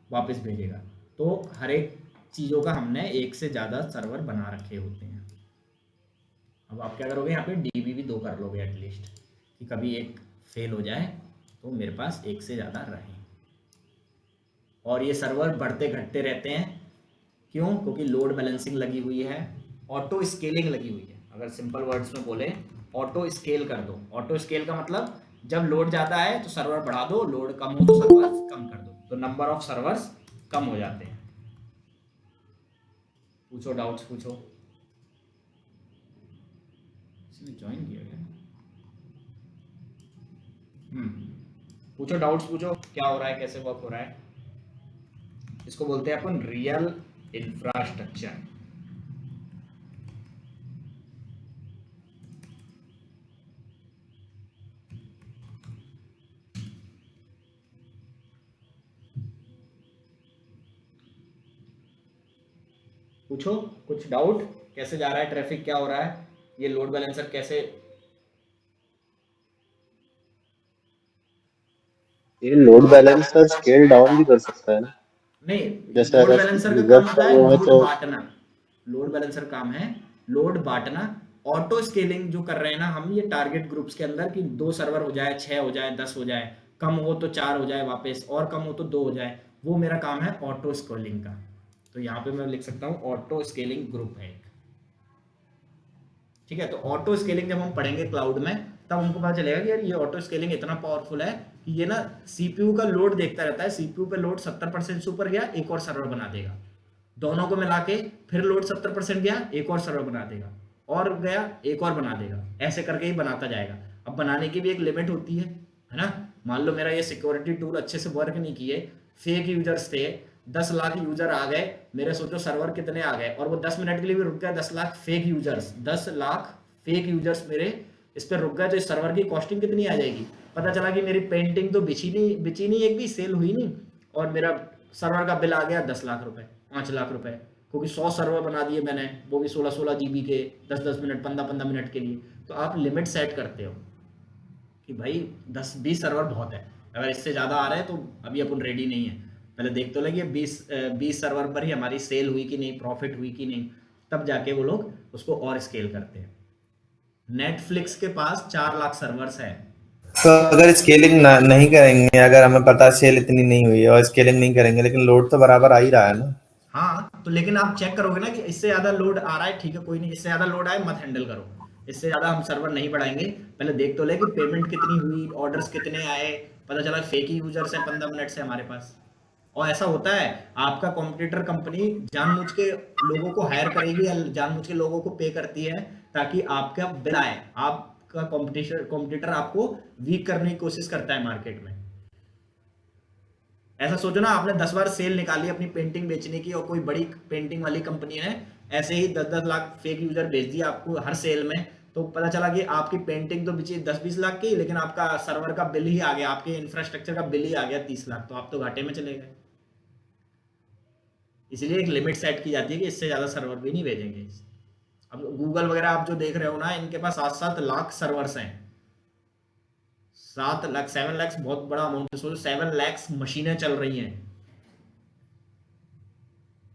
वापस भेजेगा। तो हर एक चीज़ों का हमने एक से ज़्यादा सर्वर बना रखे होते हैं। अब आप क्या करोगे, यहाँ पे DB भी 2 कर लोगे एटलीस्ट, कि कभी एक फेल हो जाए तो मेरे पास एक से ज़्यादा रहे। और ये सर्वर बढ़ते घटते रहते हैं। क्यों? क्योंकि लोड बैलेंसिंग लगी हुई है, ऑटो स्केलिंग लगी हुई है। अगर सिंपल वर्ड्स में बोले, ऑटो स्केल कर दो। ऑटो स्केल का मतलब जब लोड ज़्यादा है तो सर्वर बढ़ा दो, लोड कम हो तो सर्वर्स कम कर दो, तो नंबर ऑफ सर्वर्स कम हो जाते हैं। पूछो, डाउट्स पूछो। इसने ज्वाइन किया क्या? पूछो, डाउट्स पूछो, क्या हो रहा है, कैसे वर्क हो रहा है। इसको बोलते हैं अपन रियल इंफ्रास्ट्रक्चर। पूछो कुछ डाउट, कैसे जा रहा है ट्रैफिक, क्या हो रहा है, ये लोड बैलेंसर कैसे। ये लोड बैलेंसर स्केल डाउन भी कर सकता है ना? नहीं, जैसे लोड अगर बैलेंसर का रिजर्व काम होता है करना है लोड तो बांटना। लोड बैलेंसर काम है लोड बांटना। ऑटो स्केलिंग जो कर रहे हैं ना हम, ये टारगेट ग्रुप्स के अंदर कि 2 सर्वर हो जाए, 6 हो जाए, 10 हो जाए, कम हो तो 4 हो जाए वापस, और कम हो तो 2 हो जाए, वो मेरा काम है ऑटो स्केलिंग का। तो यहाँ पे मैं लिख सकता हूँ ऑटो स्केलिंग ग्रुप है एक। ठीक है। तो ऑटो स्केलिंग जब हम पढ़ेंगे क्लाउड में, तब हमको पता चलेगा कि यार ये ऑटो स्केलिंग इतना पावरफुल है कि ये ना सीपीयू का लोड देखता रहता है, सीपीयू पे लोड 70% से ऊपर गया एक और सर्वर बना देगा, दोनों को मिला के फिर लोड 70% गया एक और सर्वर बना देगा, और गया एक और बना देगा, ऐसे करके ही बनाता जाएगा। अब बनाने की भी एक लिमिट होती है ना। मान लो मेरा ये सिक्योरिटी टूल अच्छे से वर्क नहीं किए, फेक यूजर्स थे, 10 लाख यूजर आ गए मेरे, सोचो सर्वर कितने आ गए, और वो 10 मिनट के लिए भी रुक गया, 10 lakh fake users, 10 lakh fake users मेरे इस पर रुक गए, तो इस सर्वर की कॉस्टिंग कितनी आ जाएगी। पता चला कि मेरी पेंटिंग तो बिची नहीं, एक भी सेल हुई नहीं, और मेरा सर्वर का बिल आ गया 10 लाख रुपए, 5 लाख रुपए, क्योंकि 100 सर्वर बना दिए मैंने, वो भी 16-16 GB के, 10-10 मिनट 15-15 मिनट के लिए। तो आप लिमिट सेट करते हो कि भाई 10-20 सर्वर बहुत है, अगर इससे ज़्यादा आ रहे हैं तो अभी अपन रेडी नहीं है, पहले देख तो लगे 20 सर्वर पर ही हमारी सेल हुई कि नहीं, प्रॉफिट हुई कि नहीं, तब जाके वो लोग उसको और स्केल करते हैं। नेटफ्लिक्स के पास 4 लाख सर्वर्स है। तो अगर स्केलिंग नहीं करेंगे, अगर हमें पता सेल इतनी नहीं हुई है और स्केलिंग नहीं करेंगे, लेकिन लोड तो बराबर आ ही रहा है ना। हाँ, तो लेकिन आप चेक करोगे ना कि इससे ज्यादा लोड आ रहा है, ठीक है कोई नहीं, इससे ज्यादा लोड आए मत हैंडल करो, इससे ज्यादा हम सर्वर नहीं बढ़ाएंगे, पहले देख तो ले कि पेमेंट कितनी हुई, ऑर्डर्स कितने आए, पता चला फेक ही यूजर्स हैं 15 मिनट से हमारे पास। और ऐसा होता है, आपका कॉम्पिटिटर कंपनी जानबूझ के लोगों को हायर करेगी या जानबूझ के लोगों को पे करती है ताकि आपका बिल आए, आपका कॉम्पिटिटर आपको वीक करने की कोशिश करता है मार्केट में। ऐसा सोचो ना, आपने 10 बार सेल निकाली अपनी पेंटिंग बेचने की, और कोई बड़ी पेंटिंग वाली कंपनी ने ऐसे ही 10-10 लाख फेक यूजर भेज दिया आपको हर सेल में, तो पता चला कि आपकी पेंटिंग तो बिची 10-20 लाख की, लेकिन आपका सर्वर का बिल ही आ गया, आपके इंफ्रास्ट्रक्चर का बिल ही आ गया 30 लाख, तो आप तो घाटे में चले गए। इसलिए एक लिमिट सेट की जाती है कि इससे ज्यादा सर्वर भी नहीं भेजेंगे। अब गूगल वगैरह आप जो देख रहे हो ना, इनके पास 7-7 लाख सर्वर्स हैं, 7 लाख 7 लाख बहुत बड़ा अमाउंट है, सोचो 7 लाख मशीनें चल रही हैं,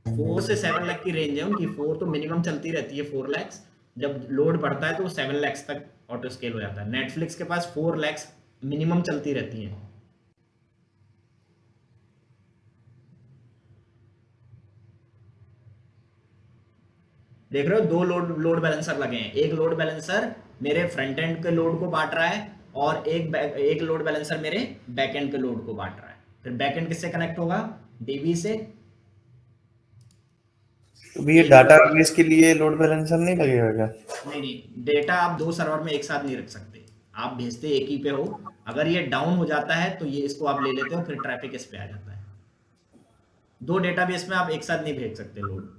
4 से 7 लाख की रेंज है उनकी, 4 तो मिनिमम चलती रहती है, 4 लाख जब लोड बढ़ता है तो 7 लाख तक ऑटो स्केल हो जाता है। नेटफ्लिक्स के पास 4 लाख मिनिमम चलती रहती हैं। देख रहे हो, 2 लोड बैलेंसर लगे हैं, एक लोड बैलेंसर मेरे फ्रंट एंड के लोड को बांट रहा है, और एक लोड बैलेंसर मेरे बैक एंड के लोड को बांट रहा है। फिर बैक एंड किससे कनेक्ट होगा, डीबी से। तो भी ये डाटाबेस के लिए लोड बैलेंसर नहीं लगेगा क्या? नहीं, डेटा आप 2 सर्वर में एक साथ नहीं रख सकते, आप भेजते एक ही पे हो, अगर ये डाउन हो जाता है तो ये इसको आप ले लेते हो, फिर ट्रैफिक इस पे आ जाता है। 2 डेटाबेस में आप एक साथ नहीं भेज सकते लोड,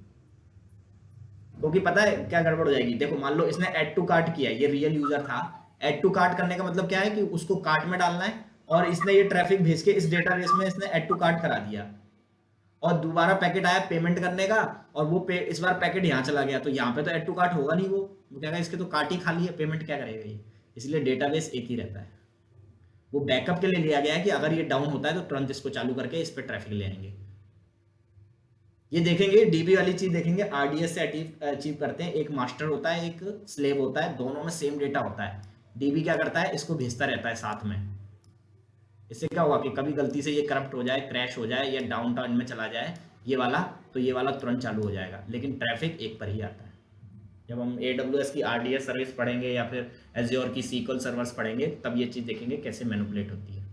क्योंकि पता है क्या गड़बड़ हो जाएगी। देखो मान लो इसने ऐड टू कार्ट किया, ये रियल यूजर था, ऐड टू कार्ट करने का मतलब क्या है कि उसको कार्ट में डालना है, और इसने ये ट्रैफिक भेज के इस डेटाबेस में इसने ऐड टू कार्ट करा दिया, और दोबारा पैकेट आया पेमेंट करने का, और वो इस बार पैकेट यहाँ चला गया, तो यहाँ पे तो ऐड टू कार्ट होगा नहीं, वो क्या कहेगा इसके तो कार्ट ही खाली है, पेमेंट क्या करेगा ये। इसलिए डेटाबेस एक ही रहता है, वो बैकअप के लिए लिया गया है कि अगर ये डाउन होता है तो तुरंत इसको चालू करके इस पर ट्रैफिक ले आएंगे। ये देखेंगे डीबी वाली चीज देखेंगे, आरडीएस से अचीव करते हैं, एक मास्टर होता है एक स्लेव होता है, दोनों में सेम डेटा होता है। डीबी क्या करता है, इसको भेजता रहता है साथ में। इससे क्या होगा कि कभी गलती से ये करप्ट हो जाए, क्रैश हो जाए, या डाउन टाउन में चला जाए ये वाला, तो ये वाला तुरंत चालू हो जाएगा, लेकिन ट्रैफिक एक पर ही आता है। जब हम AWS की RDS सर्विस पढ़ेंगे या फिर Azure की SQL सर्वर्स पढ़ेंगे, तब ये चीज देखेंगे कैसे मैनिपुलेट होती है।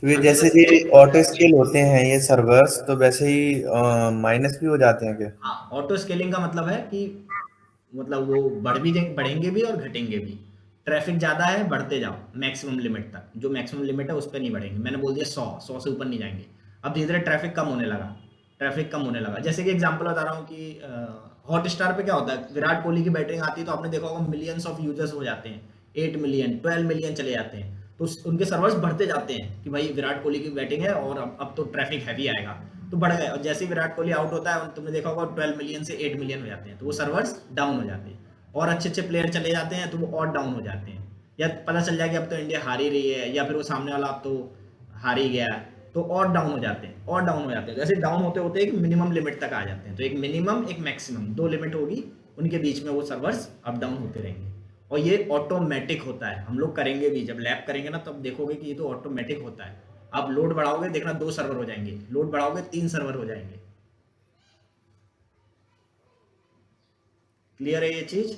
तो ये जैसे कि ऑटो स्केल होते हैं ये सर्वर्स, तो वैसे ही माइनस भी हो जाते हैं क्या? हाँ, ऑटो स्केलिंग का मतलब है कि मतलब वो बढ़ेंगे भी और घटेंगे भी। ट्रैफिक ज्यादा है, बढ़ते जाओ मैक्सिमम लिमिट तक, जो मैक्सिमम लिमिट है उस पर नहीं बढ़ेंगे। मैंने बोल दिया 100 से ऊपर नहीं जाएंगे। अब धीरे धीरे ट्रैफिक कम होने लगा। जैसे कि एग्जांपल बता रहा हूँ कि हॉटस्टार पे क्या होता है, विराट कोहली की बैटिंग आती है तो आपने देखा होगा मिलियंस ऑफ यूजर्स हो जाते हैं, 8 मिलियन 12 मिलियन चले जाते हैं, तो उनके सर्वर्स बढ़ते जाते हैं कि भाई विराट कोहली की बैटिंग है और अब तो ट्रैफिक हैवी आएगा, तो बढ़ गए। और जैसे ही विराट कोहली आउट होता है, तुमने देखा होगा 12 मिलियन से 8 मिलियन हो जाते हैं, तो वो सर्वर्स डाउन हो जाते हैं, और अच्छे प्लेयर चले जाते हैं तो वो और डाउन हो जाते हैं। या पता चल जाए कि अब तो इंडिया हार ही रही है, या फिर वो सामने वाला अब तो हार ही गया, तो और डाउन हो जाते हैं। जैसे डाउन होते होते एक मिनिमम लिमिट तक आ जाते हैं, तो एक मिनिमम एक मैक्सिमम 2 लिमिट होगी, उनके बीच में वो सर्वर्स अप डाउन होते रहेंगे। और ये ऑटोमेटिक होता है, हम लोग करेंगे भी, जब लैब करेंगे ना तब देखोगे कि ये तो ऑटोमेटिक होता है। आप लोड बढ़ाओगे, देखना 2 सर्वर हो जाएंगे, लोड बढ़ाओगे 3 सर्वर हो जाएंगे। क्लियर है ये चीज?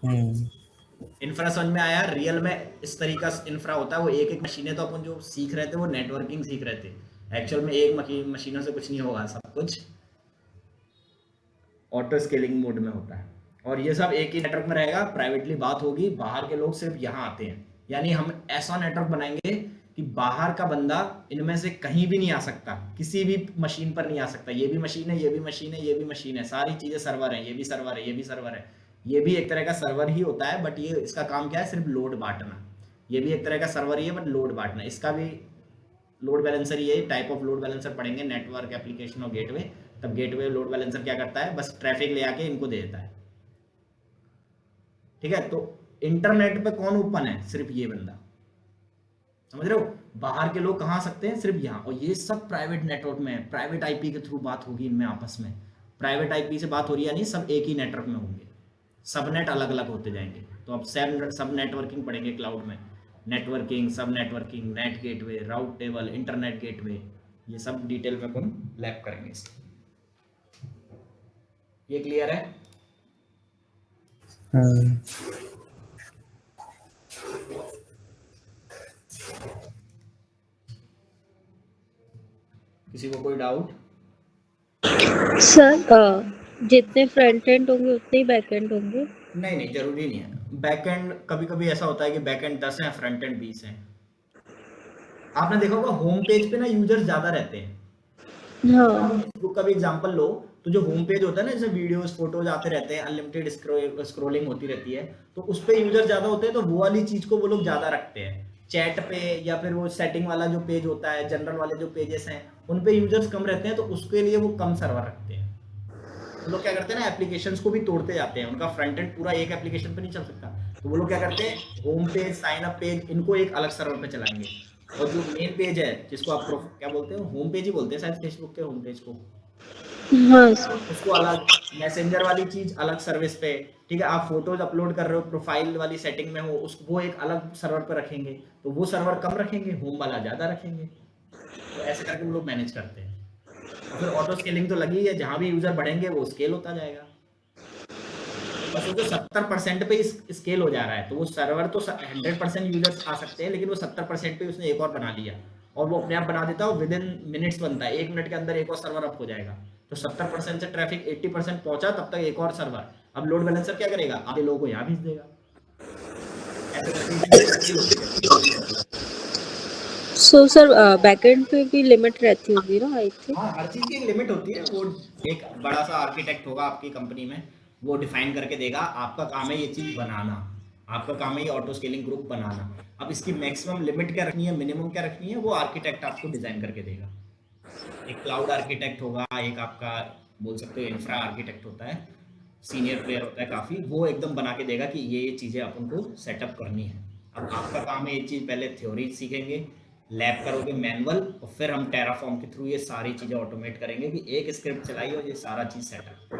इंफ्रा समझ में आया? रियल में इस तरीका से इंफ्रा होता है, वो एक एक मशीनें तो अपन जो सीख रहे थे वो नेटवर्किंग सीख रहे थे, एक्चुअल में एक मशीनों से कुछ नहीं होगा, सब कुछ ऑटो स्केलिंग मोड में होता है। और ये सब एक ही नेटवर्क में रहेगा, प्राइवेटली बात होगी, बाहर के लोग सिर्फ यहाँ आते हैं, यानी हम ऐसा नेटवर्क बनाएंगे कि बाहर का बंदा इनमें से कहीं भी नहीं आ सकता, किसी भी मशीन पर नहीं आ सकता। ये भी मशीन है, ये भी मशीन है, ये भी मशीन है, सारी चीजें सर्वर है, ये भी सर्वर है, ये भी सर्वर है। ये भी एक तरह का सर्वर ही होता है, बट ये इसका काम क्या है, सिर्फ लोड बांटना। ये भी एक तरह का सर्वर ही है, बट लोड बांटना। इसका भी लोड बैलेंसर ही है, टाइप ऑफ लोड बैलेंसर पढ़ेंगे, नेटवर्क, एप्लीकेशन और गेटवे। तब गेटवे लोड बैलेंसर क्या करता है, बस ट्रैफिक ले आके इनको दे देता है। ठीक है, तो इंटरनेट पे कौन ओपन है, सिर्फ ये बंदा, समझ रहे हो? बाहर के लोग कहाँ आ सकते हैं, सिर्फ यहाँ। और ये सब प्राइवेट नेटवर्क में है, प्राइवेट आईपी के थ्रू बात होगी इनमें आपस में। प्राइवेट आईपी से बात हो रही है, यानी सब एक ही नेटवर्क में होंगे, सबनेट अलग अलग होते जाएंगे। तो अब सब नेटवर्किंग पढ़ेंगे क्लाउड में, नेटवर्किंग, सब नेटवर्किंग, नेट गेटवे, राउट टेबल, इंटरनेट गेटवे, ये सब डिटेल में अपन लैब करेंगे इसकी। ये क्लियर है? किसी को कोई डाउट? सर जितने फ्रंट एंड होंगे उतने ही बैक एंड होंगे? नहीं, जरूरी नहीं है। बैक एंड कभी कभी ऐसा होता है कि बैक एंड 10 है, फ्रंट एंड 20 है। आपने देखा होगा होम पेज पे ना यूजर्स ज्यादा रहते हैं। हाँ। फेसबुक का भी एग्जांपल लो, तो जो होम पेज होता है ना, जैसे वीडियोस, फोटोज आते रहते हैं, अनलिमिटेड स्क्रोलिंग होती रहती है, तो उस पे यूजर ज्यादा होते हैं, तो वो वाली चीज को वो लोग ज्यादा रखते हैं। चैट पे या फिर वो सेटिंग वाला जो पेज होता है, जनरल वाले जो पेजेस हैं, उन पे यूजर्स कम रहते हैं, तो उसके लिए वो कम सर्वर रखते हैं। वो लोग क्या करते हैं ना, एप्लीकेशंस को भी तोड़ते जाते हैं, उनका फ्रंट एंड पूरा एक एप्लीकेशन पे नहीं चल सकता, तो वो लोग क्या करते हैं, home page, sign up page, इनको एक अलग सर्वर पे चलाएंगे। और जो मेन पेज है, जिसको आप क्या बोलते हो, होम पेज ही बोलते हैं शायद फेसबुक के होम पेज को, हाँ सर। उसको अलग, मैसेंजर वाली चीज अलग सर्विस पे, ठीक है। आप फोटोज अपलोड कर रहे हो, प्रोफाइल वाली सेटिंग में हो, उसको वो एक अलग सर्वर पे रखेंगे, तो वो सर्वर कम रखेंगे, होम वाला ज्यादा रखेंगे। तो ऐसे करके वो लोग मैनेज करते हैं। और फिर ऑटो स्केलिंग तो लगी है, जहां भी यूजर बढ़ेंगे वो स्केल होता जाएगा। बस वो जो 70% पे स्केल हो जा रहा है, तो वो सर्वर तो 100% यूजर्स आ सकते हैं, लेकिन वो 70% पे उसने एक और बना लिया, और वो अपने आप बना देता है, विद इन मिनट्स बनता है, 1 मिनट के अंदर एक और सर्वर अप हो जाएगा। तो 70% से ट्रैफिक 80% पहुंचा, तब तक एक और सर्वर। अब लोड बैलेंसर क्या करेगा, आधे लोगों को यहाँ भेज देगा। सो सर बैकएंड पे भी लिमिट रहती होगी ना, आई थिंक? हाँ, हर चीज की एक लिमिट होती है। वो एक बड़ा सा आर्किटेक्ट होगा आपकी कंपनी में, वो डिफाइन करके देगा, आपका काम है ये चीज बनाना, आपका काम है ये ऑटो स्केलिंग ग्रुप बनाना। अब इसकी मैक्सिमम लिमिट क्या रखनी है, मिनिमम क्या रखनी है, वो आर्किटेक्ट आपको डिजाइन करके देगा। एक क्लाउड आर्किटेक्ट होगा, एक आपका बोल सकते हो इंफ्रा आर्किटेक्ट होता है, सीनियर प्लेयर होता है काफी, वो एकदम बना के देगा कि ये चीजें अपन को सेटअप करनी है। अब आपका काम है ये चीज, पहले थ्योरी सीखेंगे, लैब करोगे मैनुअल, और फिर हम टेराफॉर्म के थ्रू ये सारी चीजें ऑटोमेट करेंगे कि एक स्क्रिप्ट चलाई और ये सारा चीज सेटअप।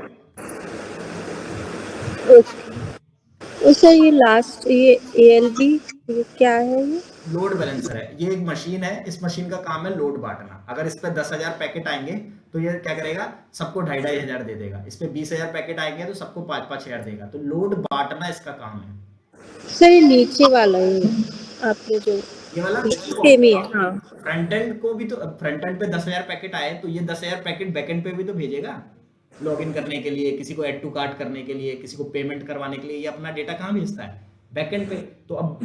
ओके सर, ये लास्ट ये ALB ये क्या है? ये लोड बैलेंसर है, ये एक मशीन है, इस मशीन का काम है लोड बांटना। अगर इस पे 10,000 पैकेट आएंगे तो ये क्या करेगा, सबको 2,500 दे देगा। इस पे 20,000 पैकेट आएंगे तो सबको 5,500 देगा। तो लोड बांटना इसका काम है। सर ये नीचे वाला ही है आपने जो ये वाला सेम ही है। हाँ, फ्रंट एंड को भी, तो फ्रंट एंड पे 10,000 पैकेट आए तो ये 10,000 पैकेट बैक एंड पे भी तो भेजेगा, लॉगिन करने के लिए, किसी को ऐड टू कार्ट करने के लिए, किसी को पेमेंट करवाने के लिए। ये अपना डेटा कहाँ भेजता है, बैक एंड पे। तो अब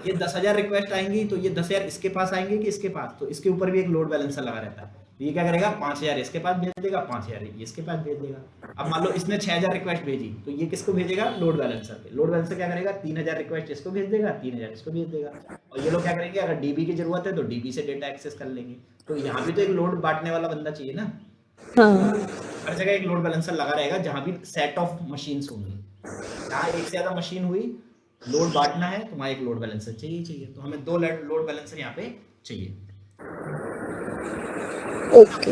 ये 10,000 रिक्वेस्ट आएंगी, तो ये 10,000 इसके पास आएंगे कि इसके पास, तो इसके ऊपर भी एक लोड बैलेंसर लगा रहता है। तो ये क्या करेगा, 5,000 इसके पास भेज देगा, 5,000 ये इसके पास भेज देगा। अब मान लो इसने 6,000 रिक्वेस्ट भेजी, तो ये किसको भेजेगा, लोड बैलेंसर पे। लोड बैलेंसर क्या करेगा, 3,000 रिक्वेस्ट इसको भेज देगा, 3,000 इसको भेज देगा। और ये लोग क्या करेंगे, अगर डीबी की जरूरत है तो डीबी से डेटा एक्सेस कर लेंगे। तो यहाँ भी तो एक लोड बांटने वाला बंदा चाहिए ना। हाँ। हर जगह एक लोड बैलेंसर लगा रहेगा, जहां भी सेट ऑफ मशीन्स होंगी, जहां एक से ज्यादा मशीन हुई, लोड बांटना है तो वहां एक लोड बैलेंसर चाहिए। तो हमें 2 लोड बैलेंसर यहाँ पे चाहिए। ओके।